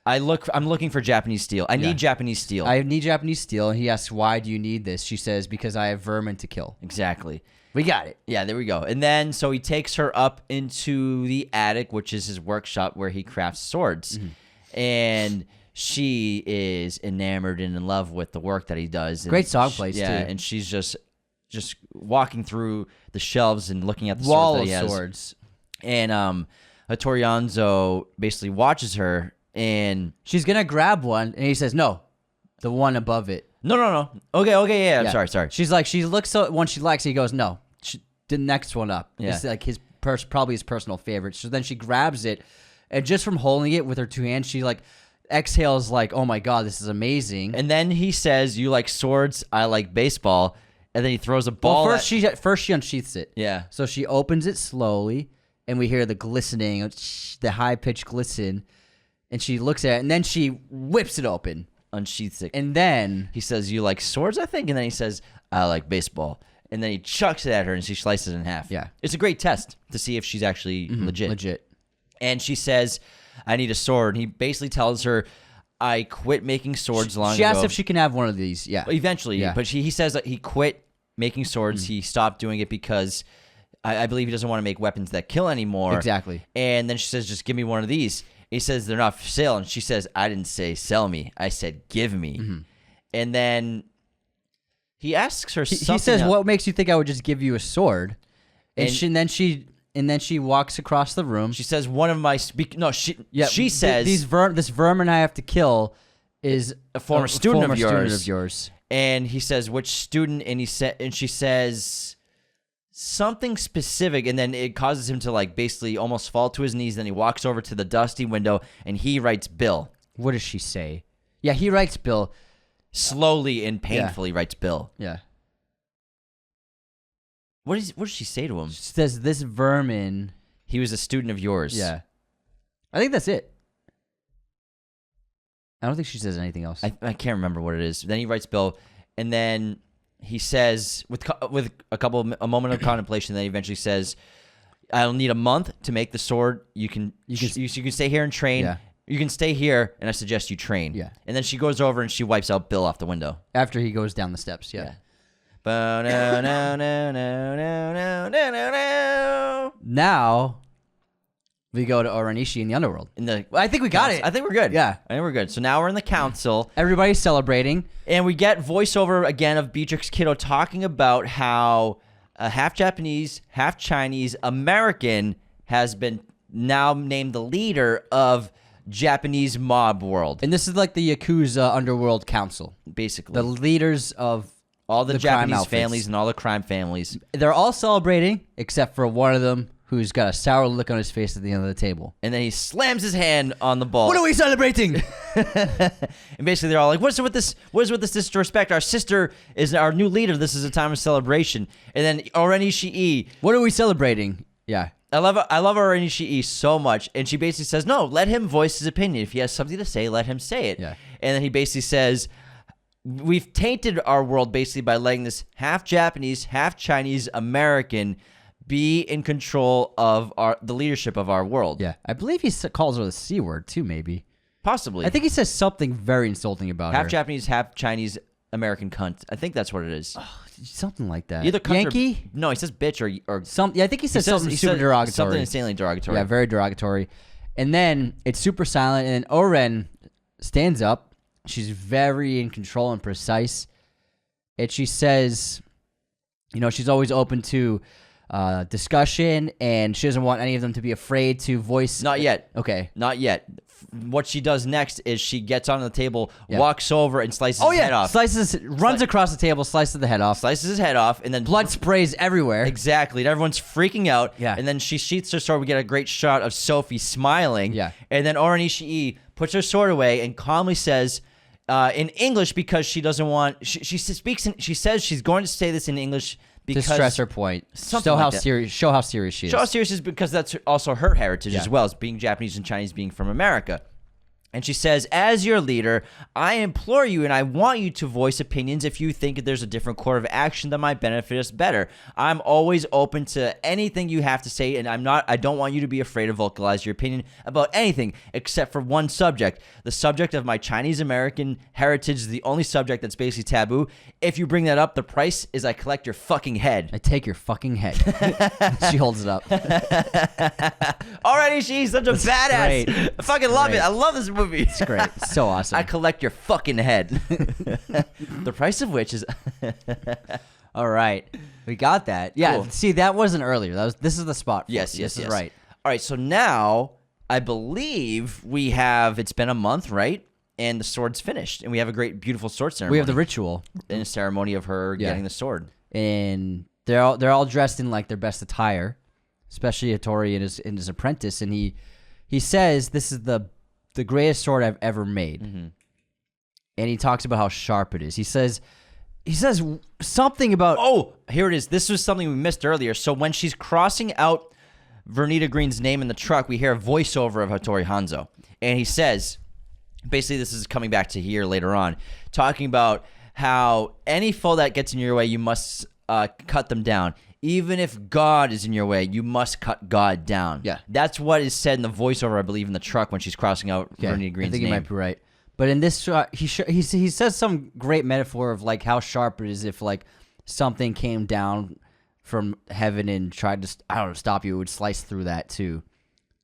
I'm looking for Japanese steel. I need Japanese steel. I need Japanese steel. And he asks, why do you need this? She says, because I have vermin to kill. Exactly. We got it. Yeah, there we go. And then, so he takes her up into the attic, which is his workshop where he crafts swords. Mm-hmm. And she is enamored and in love with the work that he does. And great song plays, too. Yeah, and she's just walking through the shelves and looking at the wall swords that he has. Swords. And Hattori Hanzo basically watches her, and she's going to grab one, and he says, no, the one above it. No. Okay, yeah. I'm sorry. She's like, she looks so one she likes. He goes, no, the next one up. Yeah. It's like probably his personal favorite. So then she grabs it, and just from holding it with her two hands, she like exhales like, oh my God, this is amazing. And then he says, you like swords, I like baseball. And then he throws a ball. Well, first she unsheaths it. Yeah. So she opens it slowly, and we hear the glistening, the high-pitched glisten, and she looks at it, and then she whips it open. Unsheaths it. And then he says, you like swords, I think? And then he says, I like baseball. And then he chucks it at her, and she slices it in half. Yeah. It's a great test to see if she's actually legit. And she says, I need a sword. And he basically tells her, I quit making swords long ago. She asks if she can have one of these. Yeah. Eventually. Yeah. But he says that he quit making swords. He stopped doing it because I believe he doesn't want to make weapons that kill anymore. Exactly. And then she says, just give me one of these. He says, they're not for sale. And she says, I didn't say sell me. I said give me. Mm-hmm. And then he asks her something. He says, what makes you think I would just give you a sword? And then she walks across the room. She says, one of my... she says... This vermin I have to kill is a former student of yours. And he says, which student? And she says something specific, and then it causes him to like basically almost fall to his knees. Then he walks over to the dusty window, and he writes Bill. What does she say? Yeah, he writes Bill. Slowly and painfully writes Bill. Yeah. What does she say to him? She says, this vermin... He was a student of yours. Yeah. I think that's it. I don't think she says anything else. I can't remember what it is. Then he writes Bill, and then he says, with a moment of contemplation, then he eventually says, I'll need a month to make the sword. You can stay here and train. Yeah. You can stay here, and I suggest you train. Yeah. And then she goes over and she wipes out Bill off the window. After he goes down the steps, yeah. Now we go to O-Ren Ishii in the underworld. I think we got it. I think we're good. Yeah. I think we're good. So now we're in the council. Everybody's celebrating. And we get voiceover again of Beatrix Kiddo talking about how a half Japanese, half Chinese American has been now named the leader of Japanese mob world. And this is like the Yakuza Underworld Council. Basically. The leaders of all the Japanese families and all the crime families. They're all celebrating, except for one of them who's got a sour look on his face at the end of the table. And then he slams his hand on the ball. What are we celebrating? And basically they're all like, what's with this disrespect? Our sister is our new leader. This is a time of celebration. And then O-Ren Ishii. What are we celebrating? Yeah. I love O-Ren Ishii so much. And she basically says, no, let him voice his opinion. If he has something to say, let him say it. Yeah. And then he basically says, we've tainted our world basically by letting this half Japanese, half Chinese American be in control of the leadership of our world. Yeah, I believe he calls her the C word too. Maybe, Possibly. I think he says something very insulting about half her. Japanese, half Chinese American cunt. I think that's what it is. Something like that. Either cunt Yankee? no, he says bitch or Yeah, I think he says something he super said derogatory. Something insanely derogatory. Yeah, very derogatory. And then it's super silent, and O-Ren stands up. She's very in control and precise. And she says, she's always open to discussion, and she doesn't want any of them to be afraid to voice. Not yet. Okay. Not yet. What she does next is she gets on the table, walks over, and slices his head off. Runs across the table, slices the head off. Slices his head off, and then Blood sprays everywhere. Exactly. And everyone's freaking out. Yeah. And then she sheaths her sword. We get a great shot of Sophie smiling. Yeah. And then O-Ren Ishii puts her sword away and calmly says, in English, because she doesn't want. She says she's going to say this in English because to stress her point. Something Show like how that. serious. Show how serious she is. Show how serious is because that's also her heritage as well as being Japanese and Chinese, being from America. And she says, as your leader, I implore you and I want you to voice opinions if you think there's a different course of action that might benefit us better. I'm always open to anything you have to say, and I don't want you to be afraid to vocalize your opinion about anything except for one subject. The subject of my Chinese American heritage is the only subject that's basically taboo. If you bring that up, the price is I collect your fucking head. I take your fucking head. She holds it up. Already, she's such a badass. great. I fucking love it. I love this movie. It's great. So awesome. I collect your fucking head. The price of which is All right. We got that. Yeah. Cool. See, that wasn't earlier. This is the spot. For yes, it. yes, This yes. is right. All right, so now I believe we have. It's been a month, right? And the sword's finished, and we have a great, beautiful sword ceremony. We have the ritual, in a ceremony of her getting the sword. and they're all dressed in like their best attire, especially Hattori and his apprentice. And he says this is the greatest sword I've ever made. Mm-hmm. And he talks about how sharp it is. He says something about Oh, here it is. This was something we missed earlier. So when she's crossing out Vernita Green's name in the truck, we hear a voiceover of Hattori Hanzo. And he says, basically this is coming back to here later on, talking about how any foe that gets in your way, you must cut them down. Even if God is in your way, you must cut God down. Yeah. That's what is said in the voiceover, I believe, in the truck when she's crossing out Vernita Green's I think name. you might be right. But in this shot, he says some great metaphor of like how sharp it is if like something came down from heaven and tried to stop you. It would slice through that too.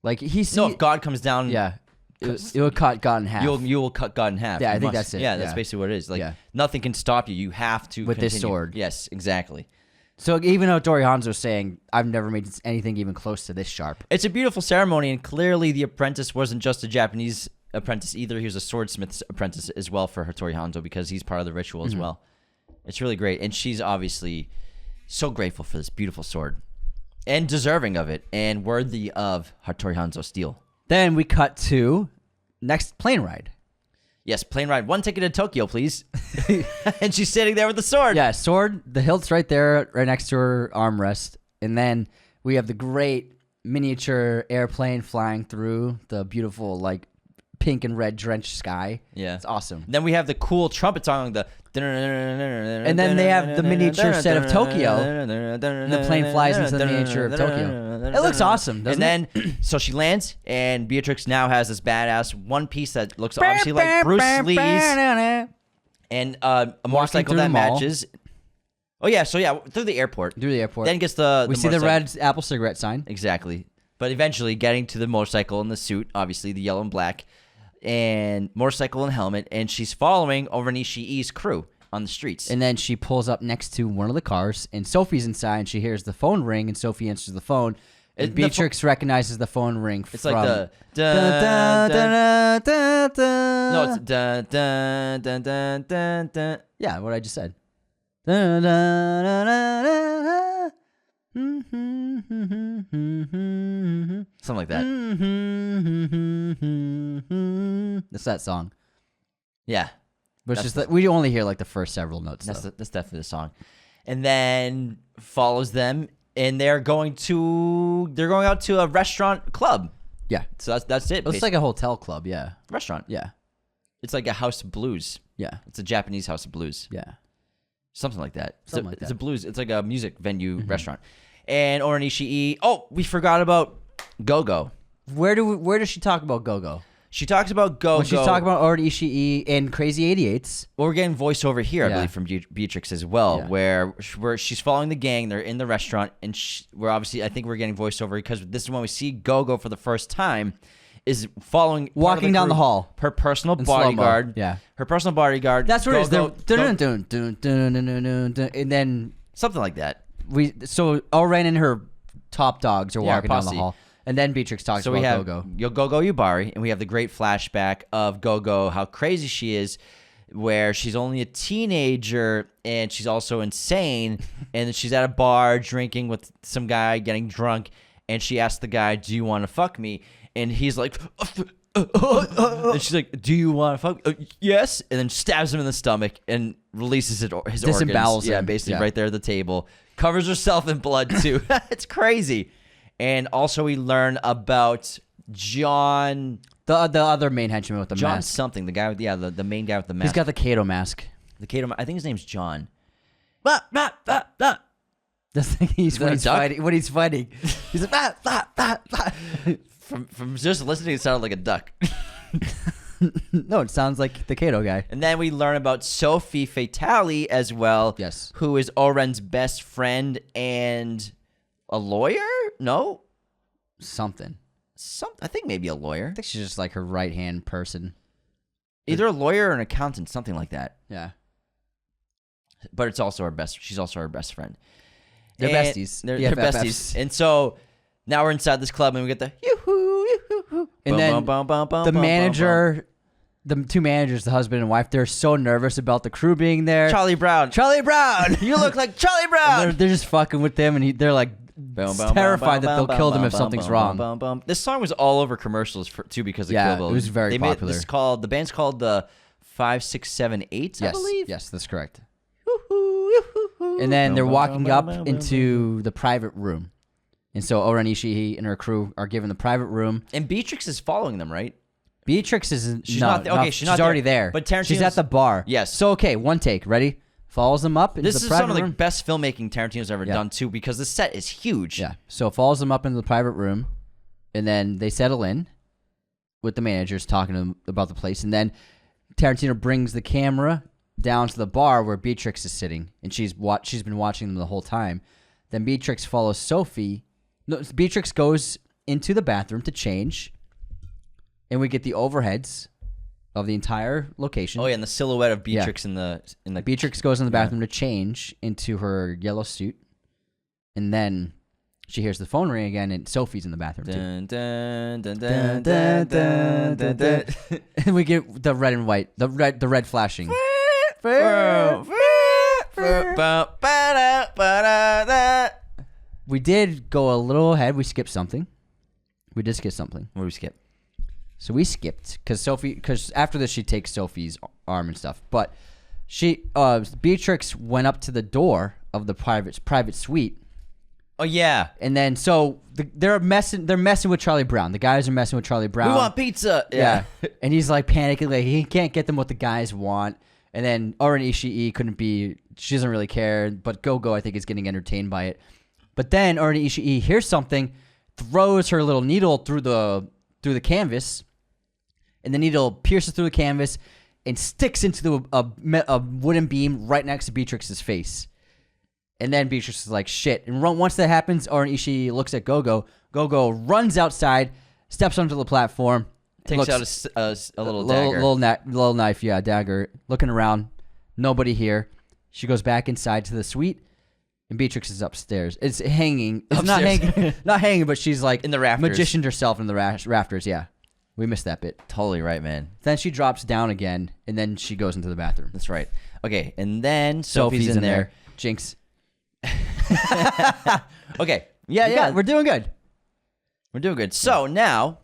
Like if God comes down, it would cut God in half. you will cut God in half. Yeah, You I think must. that's it. Yeah, that's Yeah. basically what it is. Like Yeah. nothing can stop you. You have to With this continue. sword. Yes, exactly. So even though Hattori Hanzo's saying, I've never made anything even close to this sharp. It's a beautiful ceremony, and clearly the apprentice wasn't just a Japanese apprentice either. He was a swordsmith's apprentice as well for Hattori Hanzo because he's part of the ritual as well. It's really great, and she's obviously so grateful for this beautiful sword and deserving of it and worthy of Hattori Hanzo steel. Then we cut to next plane ride. Yes, plane ride. 1 ticket to Tokyo, please. And she's sitting there with the sword. Yeah, sword. The hilt's right there, right next to her armrest. And then we have the great miniature airplane flying through the beautiful, like, pink and red drenched sky. Yeah. It's awesome. Then we have the cool trumpet song, the And then they have the miniature set of Tokyo, and the plane flies into the miniature of Tokyo. It looks awesome, doesn't and then, so she lands, and Beatrix now has this badass one piece that looks obviously like Bruce Lee's, and a motorcycle through that the mall. matches. Oh yeah, so yeah, through the airport. Through the airport. Then gets the we see the motorcycle. red Apple cigarette sign. Exactly. But eventually getting to the motorcycle and the suit, obviously the yellow and black, and motorcycle and helmet, and she's following O-Ren Ishii's crew on the streets. And then she pulls up next to one of the cars, and Sophie's inside, and she hears the phone ring, and Sophie answers the phone. And Beatrix recognizes the phone ring it's from... like the... No, it's Yeah, what I just said. something like that. That's that song. Yeah. But it's just that we only hear like the first several notes. That's Though. that's definitely the song. And then follows them, and they're going out to a restaurant club. Yeah. So that's it. It's like a hotel club, yeah. restaurant. Yeah. It's like a house of blues. Yeah. It's a Japanese house of blues. Yeah. Something like that. Something like It's that. a blues. It's like a music venue restaurant. And O-Ren Ishii. Oh, we forgot about Go-Go. Where does she talk about Go-Go? She talks about Go-Go. When she's talking about O-Ren Ishii and Crazy 88s. Well, we're getting voiceover here, I believe, from Beatrix as well, where she's following the gang. They're in the restaurant, and we're obviously, I think we're getting voiceover because this is when we see Go-Go for the first time, is walking down the hall. Her personal bodyguard. Yeah. Her personal bodyguard. That's what it is. And then something like that. So O-Ren and her top dogs are walking down the posse. hall. And then Beatrix talks about Go-Go. Go-Go Yubari, and we have the great flashback of Go-Go, how crazy she is, where she's only a teenager, and she's also insane, and she's at a bar drinking with some guy, getting drunk, and she asks the guy, do you want to fuck me? And he's like, and she's like, do you want to fuck me? Yes. And then stabs him in the stomach and releases his organs. Disembowels him. Yeah, basically right there at the table. Covers herself in blood, too. It's crazy. And also we learn about John... The other main henchman with the John mask. something. The guy with the main guy with the mask. He's got the Kato mask. The Kato... I think his name's John. That's he's when he's fighting. When he's fighting, he's like From just listening, it sounded like a duck. No, it sounds like the Kato guy. And then we learn about Sophie Fatale as well. Yes. Who is O-Ren's best friend and a lawyer? No? Something. I think maybe a lawyer. I think she's just like her right-hand person. Either a lawyer or an accountant, something like that. Yeah. But it's also she's also our best friend. They're besties. They're besties. And so now we're inside this club and we get the yoo-hoo, yoo-hoo. And then the manager, the two managers, the husband and wife, they're so nervous about the crew being there. Charlie Brown. You look like Charlie Brown. They're just fucking with them, and they're like terrified that they'll kill them if something's wrong. This song was all over commercials too because of Kill Bill. It was very popular. The band's called the 5-6-7-8, I believe. Yes, that's correct. And then they're walking up into the private room. And so O-Ren Ishii and her crew are given the private room. And Beatrix is following them, right? Beatrix is she's not already there. But Tarantino's, she's at the bar. Yes. So okay, one take. Ready? Follows them up into this the is private some of room. the best filmmaking Tarantino's ever done too, because the set is huge. Yeah. So follows them up into the private room, and then they settle in with the managers talking to them about the place, and then Tarantino brings the camera down to the bar where Beatrix is sitting, and she's been watching them the whole time. Then Beatrix follows Sophie. No, Beatrix goes into the bathroom to change, and we get the overheads of the entire location. Oh yeah, and the silhouette of Beatrix in the Beatrix goes in the bathroom to change into her yellow suit, and then she hears the phone ring again, and Sophie's in the bathroom too. Dun, dun, dun, dun, dun, dun, dun, dun. And we get the red and white, the red flashing. We did go a little ahead. We skipped something. We did skip something. What did we skip? So we skipped because after this she takes Sophie's arm and stuff. But Beatrix went up to the door of the private suite. Oh yeah. And then they're messing with Charlie Brown. The guys are messing with Charlie Brown. We want pizza. Yeah. And he's like panicking, like he can't get them what the guys want. And then O-Ren Ishii she doesn't really care, but Go-Go I think is getting entertained by it. But then O-Ren Ishii hears something, throws her little needle through the canvas, and the needle pierces through the canvas and sticks into a wooden beam right next to Beatrix's face. And then Beatrix is like, shit. And once that happens, O-Ren Ishii looks at Go-Go. Go-Go runs outside, steps onto the platform. Takes out a little dagger. Little knife, dagger. Looking around. Nobody here. She goes back inside to the suite, and Beatrix is upstairs. It's hanging. It's not hanging. Not hanging, but she's like in the rafters. Magicianed herself in the rafters, yeah. We missed that bit. Totally right, man. Then she drops down again, and then she goes into the bathroom. That's right. Okay, and then Sophie's in there. Jinx. Okay. Yeah. We're doing good. We're doing good. So now,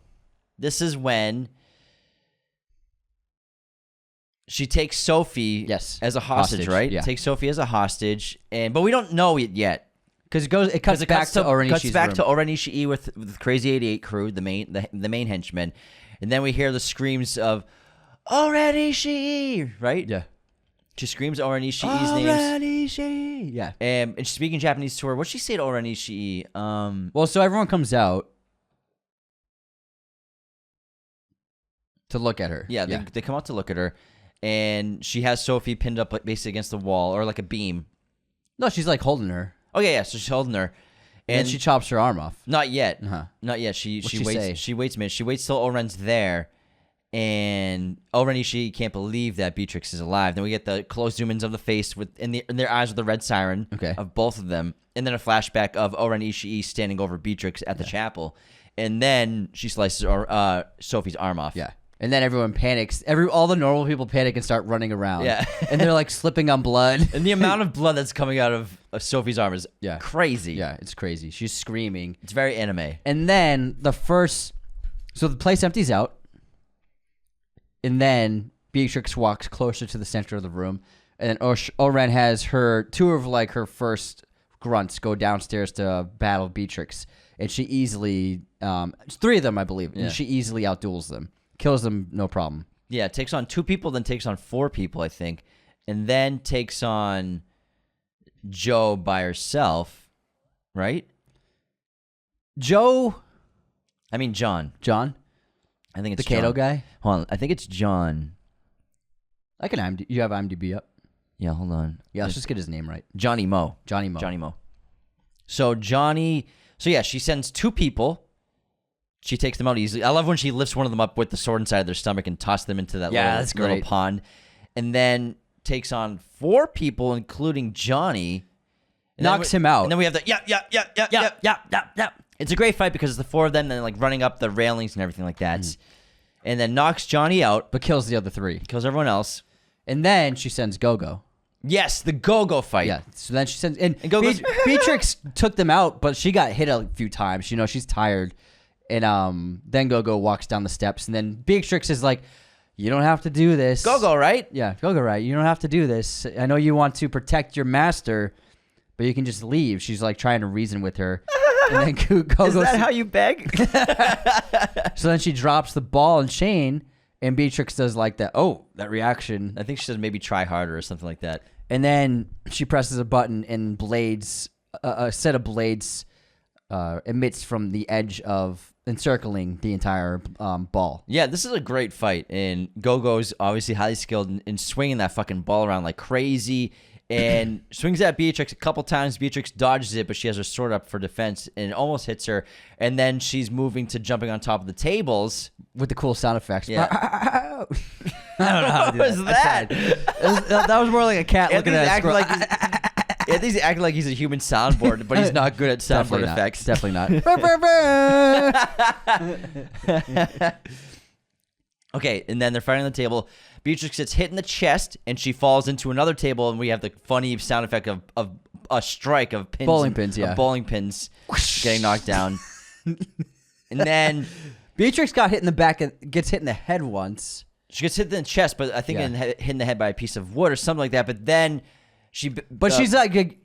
this is when she takes Sophie as a hostage, right? Yeah. Takes Sophie as a hostage, but we don't know it yet. Because it cuts back to O-Ren Ishii with Crazy 88 crew, the main henchmen, and then we hear the screams of O-Ren Ishii, right? Yeah. She screams O-Ren Ishii's names. Ishii. Yeah. And she's speaking Japanese to her. What'd she say to O-Ren Ishii? Well, so everyone comes out to look at her. Yeah, they come out to look at her. And she has Sophie pinned up like basically against the wall or like a beam. No, she's like holding her. Oh, yeah. So she's holding her. And she chops her arm off. Not yet. Uh-huh. Not yet. She What'd she waits. say? She waits a minute. She waits till O-Ren's there. And O-Ren Ishii can't believe that Beatrix is alive. Then we get the close zoom-ins of the face in their eyes with the red siren of both of them. And then a flashback of O-Ren Ishii standing over Beatrix at the chapel. And then she slices Sophie's arm off. Yeah. And then everyone panics. All the normal people panic and start running around. Yeah. And they're like slipping on blood. And the amount of blood that's coming out of Sophie's arm is crazy. Yeah, it's crazy. She's screaming. It's very anime. And then so the place empties out. And then Beatrix walks closer to the center of the room. And then O-Ren has two of like her first grunts go downstairs to battle Beatrix. And she easily, three of them, I believe. And she easily outduels them. Kills them, no problem. Yeah, takes on 2 people, then takes on 4 people, I think. And then takes on Joe by herself, right? John? I think it's the Kato John. guy? Hold on. I think it's John. I can IMDb. You have IMDb up? Yeah, hold on. Yeah, let's just get his name right. Johnny Mo. Johnny Mo. So she sends 2 people. She takes them out easily. I love when she lifts one of them up with the sword inside their stomach and tosses them into that little pond. And then takes on 4 people, including Johnny. Knocks him out. And then we have the yeah. It's a great fight because it's the 4 of them and like running up the railings and everything like that. And then knocks Johnny out. But kills the other 3. Kills everyone else. And then she sends Go-Go. Yes, the Go-Go fight. Yeah, so then she sends... And Go-Go's... Beatrix took them out, but she got hit a few times. You know, she's tired. And then Go-Go walks down the steps. And then Beatrix is like, you don't have to do this. Go-Go, right? Yeah, Go-Go, right. You don't have to do this. I know you want to protect your master, but you can just leave. She's like trying to reason with her. And then Go-Go... Is that how you beg? So then she drops the ball and chain, and Beatrix does like that reaction. I think she says maybe try harder or something like that. And then she presses a button and a set of blades emits from the edge of encircling the entire ball. Yeah, this is a great fight, and Go-Go's obviously highly skilled in swinging that fucking ball around like crazy, and swings at Beatrix a couple times. Beatrix dodges it, but she has her sword up for defense, and it almost hits her, and then she's moving to jumping on top of the tables. With the cool sound effects. Yeah. I don't know how to do What was that? That was more like a cat looking at a acting squirrel. Anthony's acting like he's a human soundboard, but he's not good at soundboard effects. Definitely not. Okay, and then they're fighting on the table. Beatrix gets hit in the chest, and she falls into another table, and we have the funny sound effect of a strike of pins. Bowling pins, yeah. Of bowling pins getting knocked down. And then... Beatrix got hit in the back and gets hit in the head once. She gets hit in the chest, but I think hit in the head by a piece of wood or something like that. But then she's like,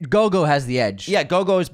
Go-Go has the edge. Yeah, Go-Go's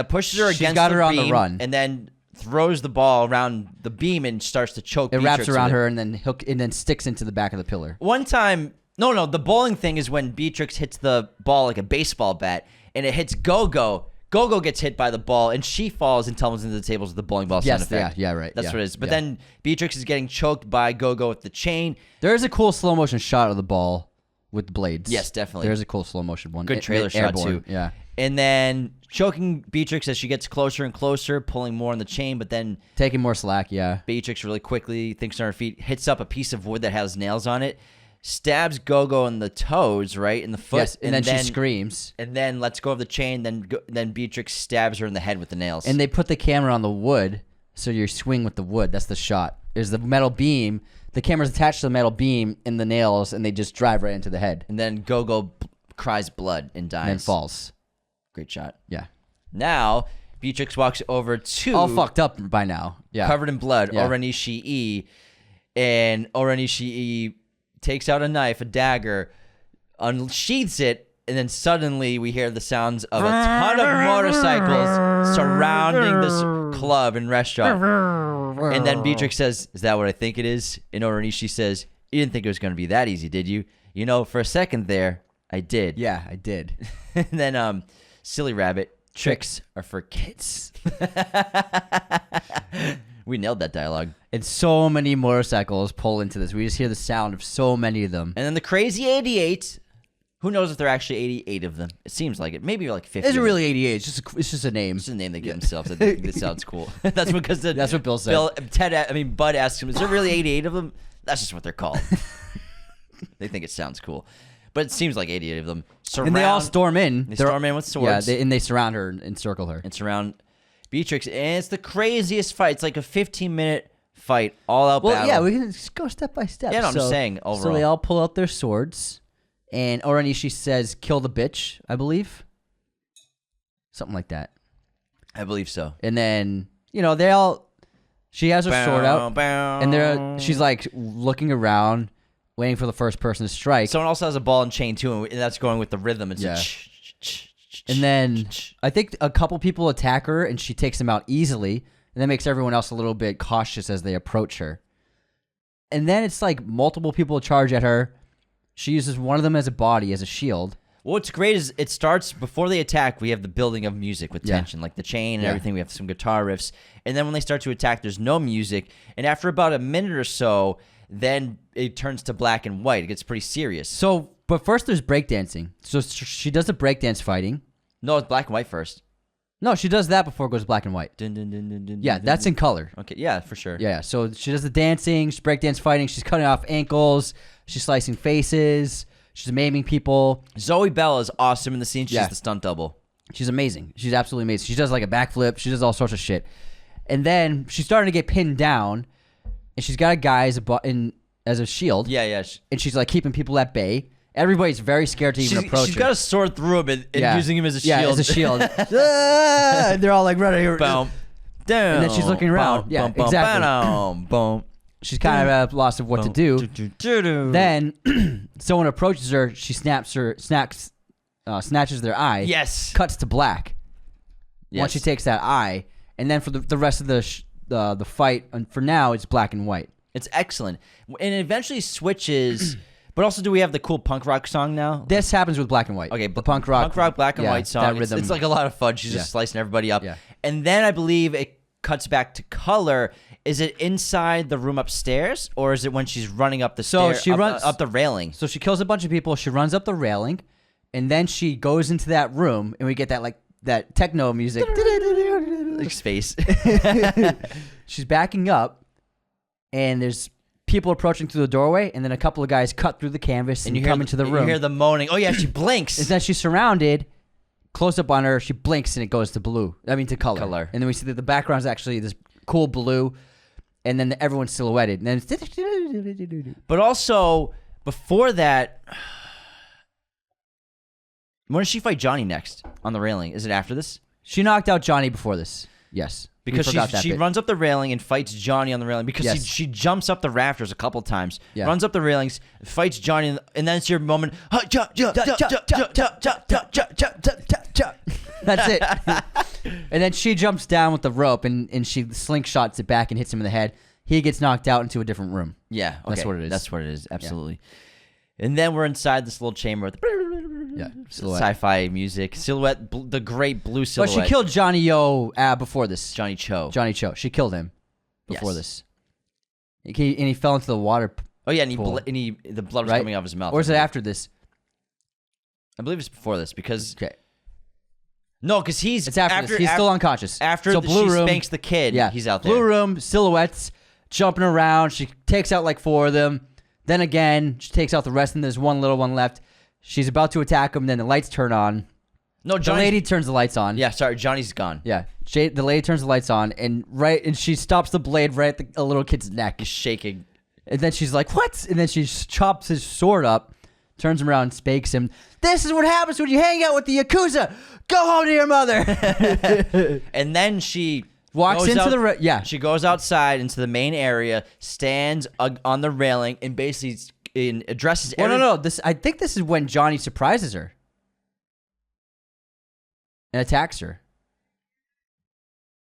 pushes her against got her the on beam the run. and then throws the ball around the beam and starts to choke It Beatrix wraps around her and then sticks into the back of the pillar. One time, no, the bowling thing is when Beatrix hits the ball like a baseball bat and it hits Go-Go. Go-Go gets hit by the ball, and she falls and tumbles into the tables with the bowling ball sound effect. Yeah, right. That's what it is. But then Beatrix is getting choked by Go-Go with the chain. There is a cool slow motion shot of the ball with the blades. Yes, definitely. There's a cool slow motion one. Good trailer shot, too. Yeah. And then choking Beatrix as she gets closer and closer, pulling more on the chain, but then... Taking more slack, yeah. Beatrix really quickly thinks on her feet, hits up a piece of wood that has nails on it, stabs Go-Go in the toes, right, in the foot. Yes, and then she screams. And then lets go of the chain, then Beatrix stabs her in the head with the nails. And they put the camera on the wood, so you swing with the wood. That's the shot. There's the metal beam. The camera's attached to the metal beam in the nails, and they just drive right into the head. And then Go-Go cries blood and dies. And then falls. Great shot. Yeah. Now, Beatrix walks over to... All fucked up by now. Yeah. Covered in blood, Yeah. O-Ren Ishii. And O-Ren Ishii takes out a knife, a dagger, unsheathes it, and then suddenly we hear the sounds of a ton of motorcycles surrounding this club and restaurant. And then Beatrix says, "Is that what I think it is?" And O-Ren Ishii says, You didn't think it was going to be that easy, did you? You know, for a second there, I did. Yeah, I did. And then, silly rabbit, tricks are for kids. We nailed that dialogue. And so many motorcycles pull into this. We just hear the sound of so many of them. And then the crazy 88. Who knows if there are actually 88 of them? It seems like it. Maybe like 50. It's really 88. It's just a name. It's just a name they give themselves. I think it sounds cool. That's because That's what Bill said. Bud asks him, "Is there really 88 of them?" That's just what they're called. They think it sounds cool, but it seems like 88 of them. And they all storm in. They storm in with swords. Yeah, and they surround her and circle her. And surround Beatrix, and it's the craziest fight. It's like a 15-minute fight, all out battle. Yeah, we can just go step by step. Yeah, no, I'm just saying overall. So they all pull out their swords, and O-Ren says, "Kill the bitch," I believe. Something like that. I believe so. And then, they all... She has her sword out, and she's like looking around, waiting for the first person to strike. Someone also has a ball and chain too, and that's going with the rhythm. It's and then I think a couple people attack her, and she takes them out easily, and that makes everyone else a little bit cautious as they approach her. And then it's like multiple people charge at her. She uses one of them as a body, as a shield. What's great is it starts before they attack. We have the building of music with tension, like the chain and everything. We have some guitar riffs. And then when they start to attack, there's no music. And after about a minute or so, then it turns to black and white. It gets pretty serious. So, but first there's breakdancing. So she does the breakdance fighting. No, it's black and white first. No, she does that before it goes to black and white. Dun, dun, dun, dun, dun, Yeah, dun, that's dun. in color. Okay, yeah, for sure. Yeah, so she does the dancing, she's breakdance fighting, she's cutting off ankles, she's slicing faces, she's maiming people. Zoe Bell is awesome in the scene. She's Yeah. the stunt double. She's amazing. She's absolutely amazing. She does like a backflip. She does all sorts of shit. And then she's starting to get pinned down, and she's got a guy as a shield. Yeah, yeah. And she's like keeping people at bay. Everybody's very scared to even approach She's her. got a sword through him and using him as a shield. Yeah, as a shield. And they're all like running here. Boom. Down. And then she's looking around. Yeah, exactly. Boom. She's kind of at a loss of what to do. Then someone approaches her. She snatches their eye. Yes. Cuts to black. Yes. Once she takes that eye, and then for the rest of the fight, and for now it's black and white. It's excellent, and it eventually switches. But also, do we have the cool punk rock song now? This happens with black and white. Okay, the punk rock, black and white song. That rhythm. It's like a lot of fun. She's just slicing everybody up. Yeah. And then I believe it cuts back to color. Is it inside the room upstairs, or is it when she's running up the stairs? She runs up the railing. So she kills a bunch of people. She runs up the railing, and then she goes into that room, and we get that techno music. Like space. She's backing up, and there's people approaching through the doorway, and then a couple of guys cut through the canvas and come into the room. You hear the moaning. Oh yeah, she blinks. And then she's surrounded. Close up on her, she blinks, and it goes to blue. I mean to color. And then we see that the background is actually this cool blue, and then everyone's silhouetted. And then it's But also before that, when does she fight Johnny next on the railing? Is it after this? She knocked out Johnny before this. Yes. Because she runs up the railing and fights Johnny on the railing because she jumps up the rafters a couple times, runs up the railings, fights Johnny, and then it's your moment. That's it. And then she jumps down with the rope and she slingshots it back and hits him in the head. He gets knocked out into a different room. Yeah, okay. That's what it is. That's what it is. Absolutely. Yeah. And then we're inside this little chamber with sci-fi music, silhouette, the great blue silhouette. But she killed Johnny Yo before this. Johnny Cho. She killed him before this. And he fell into the water. Oh yeah, and the blood was coming out of his mouth. Or is it after this? I believe it's before this because no, because it's after this. He's still unconscious. After so she spanks the kid, he's out there. Blue room, silhouettes, jumping around. She takes out like 4 of them. Then again, she takes out the rest, and there's one little one left. She's about to attack him, then the lights turn on. No, the lady turns the lights on. Yeah, sorry, Johnny's gone. Yeah, the lady turns the lights on, and she stops the blade right at a little kid's neck. He's shaking. And then she's like, "What?" And then she chops his sword up, turns him around, and spanks him. This is what happens when you hang out with the Yakuza. Go home to your mother. And then she walks into She goes outside into the main area, stands on the railing, and basically addresses. No. I think this is when Johnny surprises her and attacks her.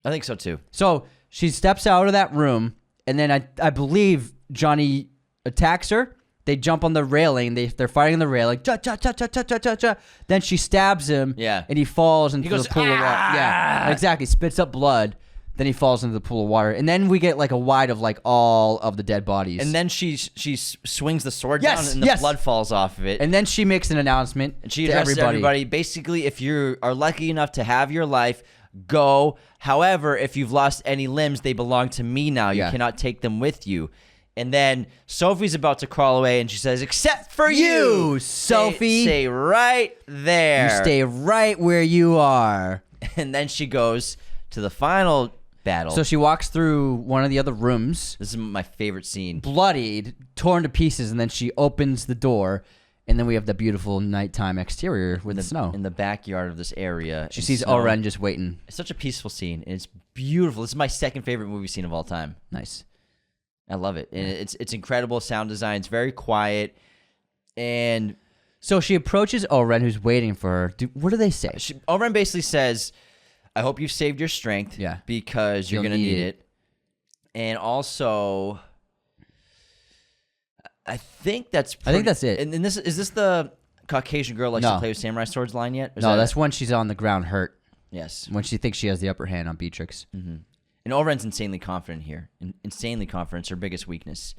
I think so too. So she steps out of that room, and then I believe Johnny attacks her, They jump on the railing. They're fighting on the railing. Cha cha cha cha cha cha cha cha. Then she stabs him. Yeah. And he falls into goes, the pool of water. "Ah!" Yeah, exactly. Spits up blood. Then he falls into the pool of water. And then we get like a wide of like all of the dead bodies. And then she swings the sword Yes, down, and the blood falls off of it. And then she makes an announcement And she to addresses everybody. everybody. Basically, if you are lucky enough to have your life, go. However, if you've lost any limbs, they belong to me now. You Yeah. cannot take them with you. And then Sophie's about to crawl away, and she says, "Except for you, Sophie. Stay right there. You stay right where you are." And then she goes to the final battle. So she walks through one of the other rooms, This is my favorite scene. bloodied, torn to pieces, and then she opens the door, and then we have the beautiful nighttime exterior with the snow. In the backyard of this area. She in sees snow. O-Ren just waiting. It's such a peaceful scene, and it's beautiful. This is my second favorite movie scene of all time. Nice. I love it. And it's incredible sound design. It's very quiet. And So she approaches O-Ren, who's waiting for her. What do they say? O-Ren basically says, "I hope you've saved your strength Yeah. because you're You'll going to need need it." it. And also, I think that's it. And this is this the Caucasian girl likes No. to play with samurai swords line yet? Or is No, that- that's when she's on the ground hurt, Yes. when she thinks she has the upper hand on Beatrix. And O-Ren's insanely confident here. Insanely confident. It's her biggest weakness.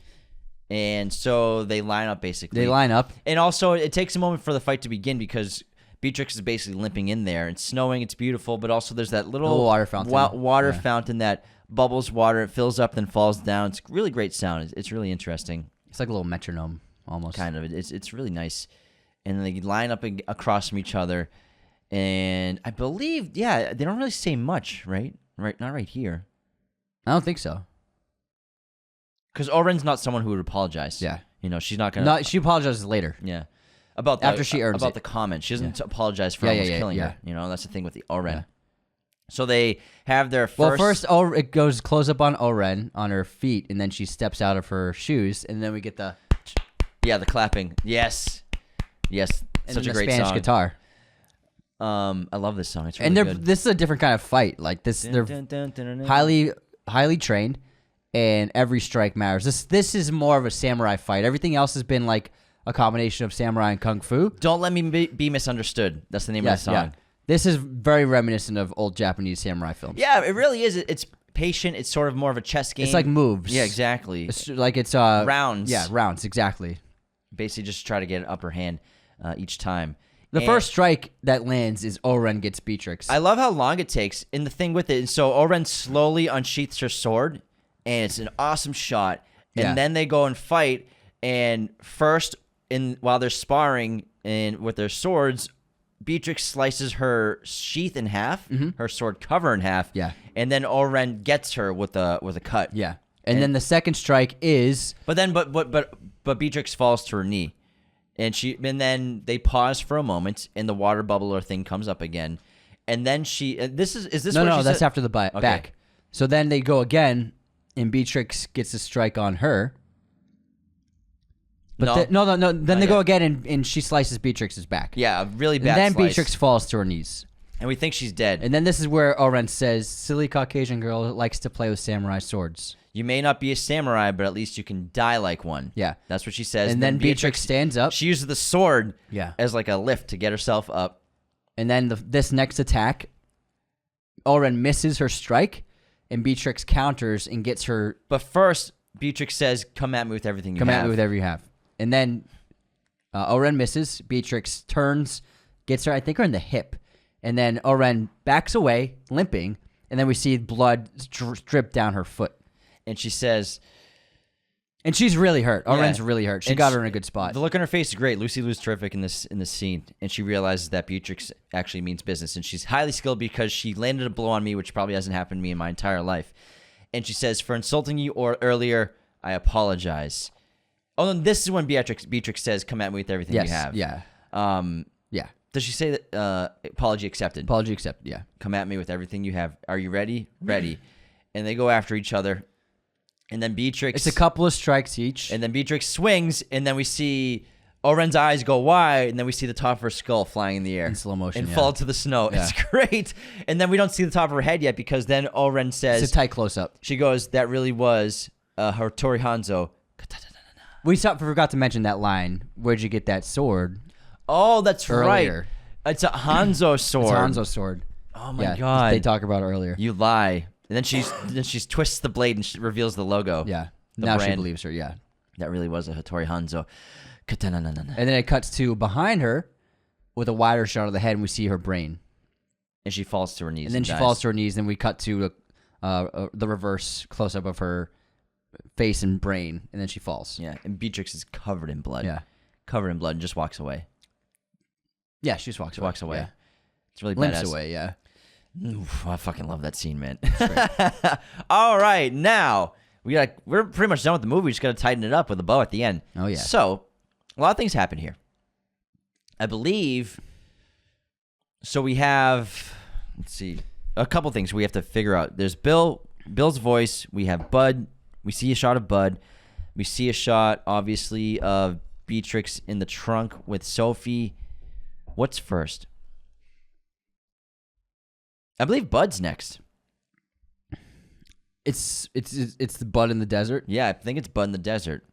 And so they line up basically. They line up. And also, it takes a moment for the fight to begin because Beatrix is basically limping in there. It's snowing. It's beautiful. But also, there's that little water fountain. Water Yeah. fountain that bubbles water. It fills up, then falls down. It's really great sound. It's really interesting. It's like a little metronome, almost. Kind of. It's really nice. And then they line up across from each other. And I believe, yeah, they don't really say much, right? Right, not right here. I don't think so. Because O-Ren's not someone who would apologize. Yeah. You know, she's not going No, she apologizes later. Yeah. About the, After she earns about it. the comment. She doesn't apologize for Yeah, almost yeah, killing yeah. her. You know, that's the thing with the O-Ren. Yeah. So they have their first... Well, first, it goes close up on O-Ren on her feet, and then she steps out of her shoes, and then we get the Yeah, the clapping. Yes. Yes. and Such then a the great Spanish song. guitar. I love this song. It's really And good. this is a different kind of fight. Like this, they're highly trained, and every strike matters. This is more of a samurai fight. Everything else has been like a combination of samurai and kung fu. Don't Let Me Be Misunderstood. That's the name of the song. Yeah. This is very reminiscent of old Japanese samurai films. Yeah, it really is. It's patient. It's sort of more of a chess game. It's like moves. Yeah, exactly. It's like it's Rounds. Yeah, rounds exactly. Basically just try to get an upper hand each time. The And first strike that lands is O-Ren gets Beatrix. I love how long it takes. And the thing with it, and so O-Ren slowly unsheaths her sword, and it's an awesome shot. And Yeah. then they go and fight. And first, while they're sparring and with their swords, Beatrix slices her sheath in half, her sword cover in half. Yeah. And then O-Ren gets her with a cut. yeah, and then the second strike is But then, but Beatrix falls to her knee, and then they pause for a moment, and the water bubbler thing comes up again, and then this is this no, where no, she that's said- after the Okay. back. So then they go again, and Beatrix gets a strike on her. But No. no. Then they Not go yet. again, and she slices Beatrix's back. Yeah, a really and bad. then slice. Beatrix falls to her knees. and we think she's dead. And then this is where O-Ren says, "Silly Caucasian girl likes to play with samurai swords." You may not be a samurai, but at least you can die like one. Yeah. That's what she says. And then Beatrix stands up. She uses the sword Yeah. as like a lift to get herself up. And then this next attack, O-Ren misses her strike, and Beatrix counters and gets her. But first, Beatrix says, "Come at me with everything you Come have." at me with whatever you have. And then O-Ren misses. Beatrix turns, gets her, I think, her in the hip. And then O-Ren backs away, limping. And then we see blood drip down her foot. And she says, And she's really hurt. O-Ren's Yeah. really hurt. She And got her in a good spot. The look on her face is great. Lucy Liu's terrific in this scene, and she realizes that Beatrix actually means business, and she's highly skilled because she landed a blow on me, which probably hasn't happened to me in my entire life. And she says, "For insulting you earlier, I apologize." Oh, and this is when Beatrix says, "Come at me with everything Yes. you have." Yeah. Yeah. Does she say that? Apology accepted. Apology accepted. Yeah. Come at me with everything you have. Are you ready? Ready. And they go after each other, and then Beatrix. It's a couple of strikes each. And then Beatrix swings, and then we see O-Ren's eyes go wide, and then we see the top of her skull flying in the air. In slow motion, And yeah. fall to the snow. Yeah. It's great. And then we don't see the top of her head yet, because then O-Ren says, It's a tight close up. she goes, "That really was Hattori Hanzo." We forgot to mention that line. Where'd you get that sword? Oh, that's Earlier. right. It's a Hanzo sword. It's Hanzo's sword. Oh my god. They talk about it earlier. You lie. And then she twists the blade and she reveals the logo. Yeah. The Now brand. she believes her. Yeah. That really was a Hattori Hanzo. Katana. And then it cuts to behind her with a wider shot of the head, and we see her brain. And she falls to her knees. And then she dies. falls to her knees. Then we cut to the reverse close up of her face and brain, and then she falls. Yeah. And Beatrix is covered in blood. Yeah. Covered in blood and just walks away. Yeah, she just walks away. Yeah. It's really Limps badass. away, yeah. Oof, I fucking love that scene, man. All right, now we're pretty much done with the movie. We just gotta tighten it up with a bow at the end. Oh, yeah. So a lot of things happen here. I believe. So we have, let's see, a couple things we have to figure out. There's Bill's voice. We have Bud. We see a shot of Bud. We see a shot, obviously, of Beatrix in the trunk with Sophie. What's first? I believe Bud's next. It's the Bud in the desert. Yeah, I think it's Bud in the desert.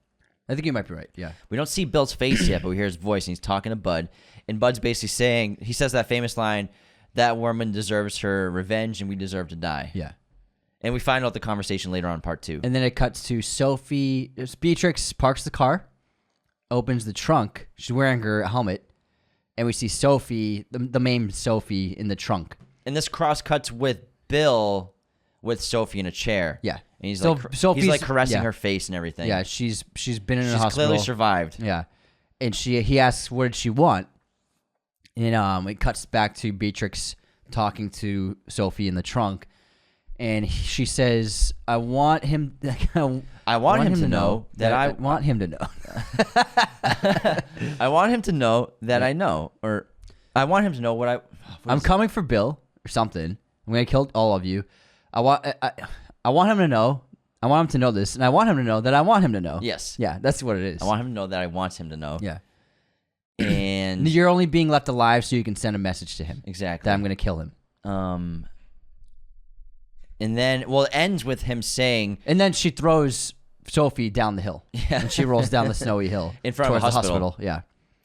I think you might be right. Yeah. We don't see Bill's face yet, but we hear his voice, and he's talking to Bud. And Bud's basically saying, he says that famous line, that woman deserves her revenge, and we deserve to die. Yeah. And we find out the conversation later on in part 2. And then it cuts to Sophie. Beatrix parks the car, opens the trunk. She's wearing her helmet, and we see Sophie, the main Sophie, in the trunk. And this cross cuts with Bill with Sophie in a chair. Yeah. And he's So like Sophie's- he's like caressing yeah. her face and everything. Yeah, she's been in a She's hospital. clearly survived. Yeah, and he asks what did she want, and it cuts back to Beatrix talking to Sophie in the trunk, and she says, "I want him. I want him to know that I want him to know. I want him to know that I know, or I want him to know what I'm coming for Bill or something. I'm gonna kill all of you. I want him to know. I want him to know this, and I want him to know that I want him to know. Yes. Yeah, that's what it is. I want him to know that I want him to know. Yeah. And You're only being left alive so you can send a message to him. exactly. That I'm gonna kill him. And then, well, it ends with him saying, And then she throws Sophie down the hill. Yeah. And she rolls down the snowy hill In front of towards a hospital. Yeah.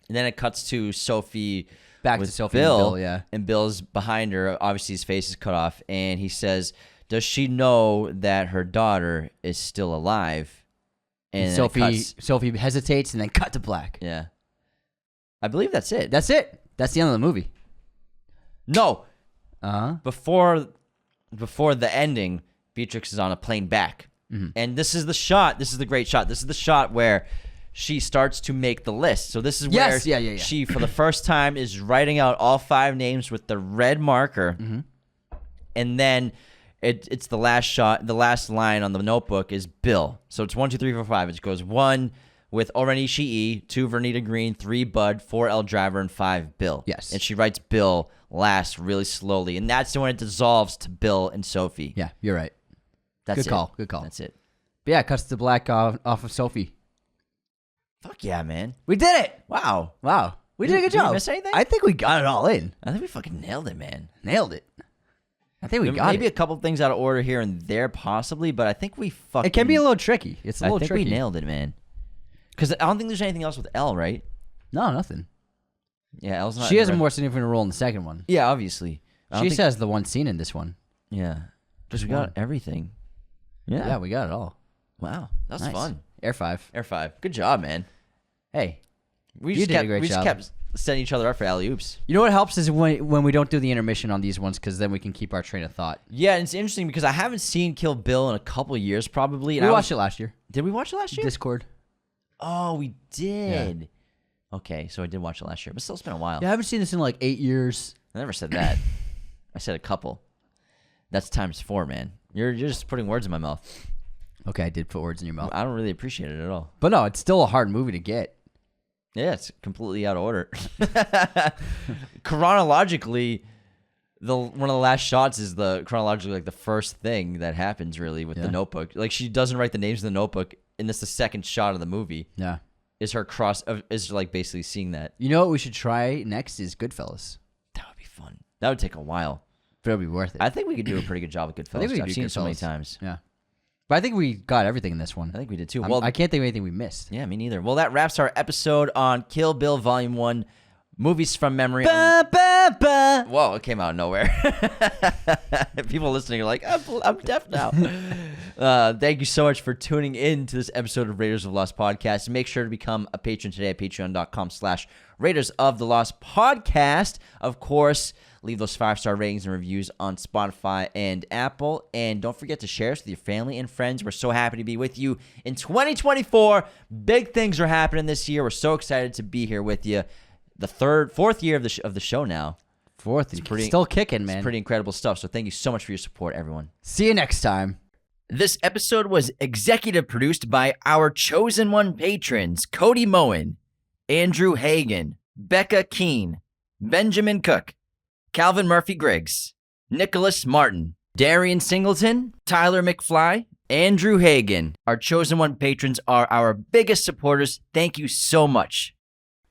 and then it cuts to Sophie Back with to Sophie Bill, and Bill, yeah. And Bill's behind her. Obviously, his face is cut off, and he says, "Does she know that her daughter is still alive?" And then it cuts. Sophie hesitates and then cut to black. Yeah, I believe that's it. That's it. That's the end of the movie. No, Uh-huh. before the ending, Beatrix is on a plane back, and this is the shot. This is the great shot. This is the shot where she starts to make the list. So this is where Yes, yeah. she, for the first time, is writing out all 5 names with the red marker, and then it's the last shot. The last line on the notebook is Bill. So it's 1, 2, 3, 4, 5. It goes 1 with O-Ren Ishii, 2 Vernita Green, 3 Bud, 4 El Driver, and 5 Bill. Yes. And she writes Bill last really slowly, and that's when it dissolves to Bill and Sophie. Yeah, you're right. That's Good it. call. Good call. That's it. But yeah, it cuts to black off of Sophie. Fuck yeah, man. We did it. Wow. Wow. We did a good Did we job. miss anything? I think we got it all in. I think we fucking nailed it, man. Nailed it. I think we got Maybe it. a couple things out of order here and there, possibly, but I think we fucking. It can be a little tricky. It's a I little think tricky. we nailed it, man. Because I don't think there's anything else with Elle, right? No, nothing. Yeah, Elle's not. She has a in more significant role in the second one. Yeah, obviously. I don't She think- says the one scene in this one. Yeah. Just we got one. everything. Yeah. Yeah, we got it all. Wow. That's Nice. fun. Air 5. Air 5. Good job, man. Hey, We You just did a kept, great we just job. kept setting each other up for alley oops. you know what helps is when we don't do the intermission on these ones because then we can keep our train of thought. Yeah, and it's interesting because I haven't seen Kill Bill in a couple of years, probably. And We I watched it last year. Did we watch it last year? Discord. Oh, we did. Okay, so I did watch it last year, but still, it's been a while. Yeah, I haven't seen this in like 8 years. I never said that. I said a couple. That's times 4, man. You're just putting words in my mouth. Okay, I did put words in your mouth. I don't really appreciate it at all. But no, it's still a hard movie to get. Yeah, it's completely out of order. Chronologically, one of the last shots is chronologically like the first thing that happens really with the notebook. Like she doesn't write the names in the notebook, and it's the second shot of the movie. Yeah. Is her is like basically seeing that. You know what we should try next is Goodfellas. That would be fun. That would take a while. But it'll be worth it. I think we could do a pretty good job with Goodfellas. I think we could I've do seen it so many Goodfellas. times. Yeah. But I think we got everything in this one. I think we did too. I can't think of anything we missed. Yeah, me neither. Well, that wraps our episode on Kill Bill Volume 1, Movies from Memory. Whoa, it came out of nowhere. People listening are like, I'm deaf now. Thank you so much for tuning in to this episode of Raiders of the Lost Podcast. Make sure to become a patron today at patreon.com/Raiders of the Lost Podcast. Of course, leave those 5-star ratings and reviews on Spotify and Apple. And don't forget to share us with your family and friends. We're so happy to be with you in 2024. Big things are happening this year. We're so excited to be here with you. The fourth year of the show now. It's still kicking, man. It's pretty incredible stuff. So thank you so much for your support, everyone. See you next time. This episode was executive produced by our chosen one patrons, Cody Moen, Andrew Hagan, Becca Keene, Benjamin Cook, Calvin Murphy Griggs, Nicholas Martin, Darian Singleton, Tyler McFly, Andrew Hagan. Our chosen one patrons are our biggest supporters. Thank you so much.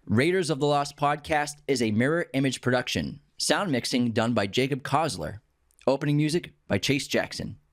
Raiders of the Lost Podcast is a mirror image production. Sound mixing done by Jacob Kossler. Opening music by Chase Jackson.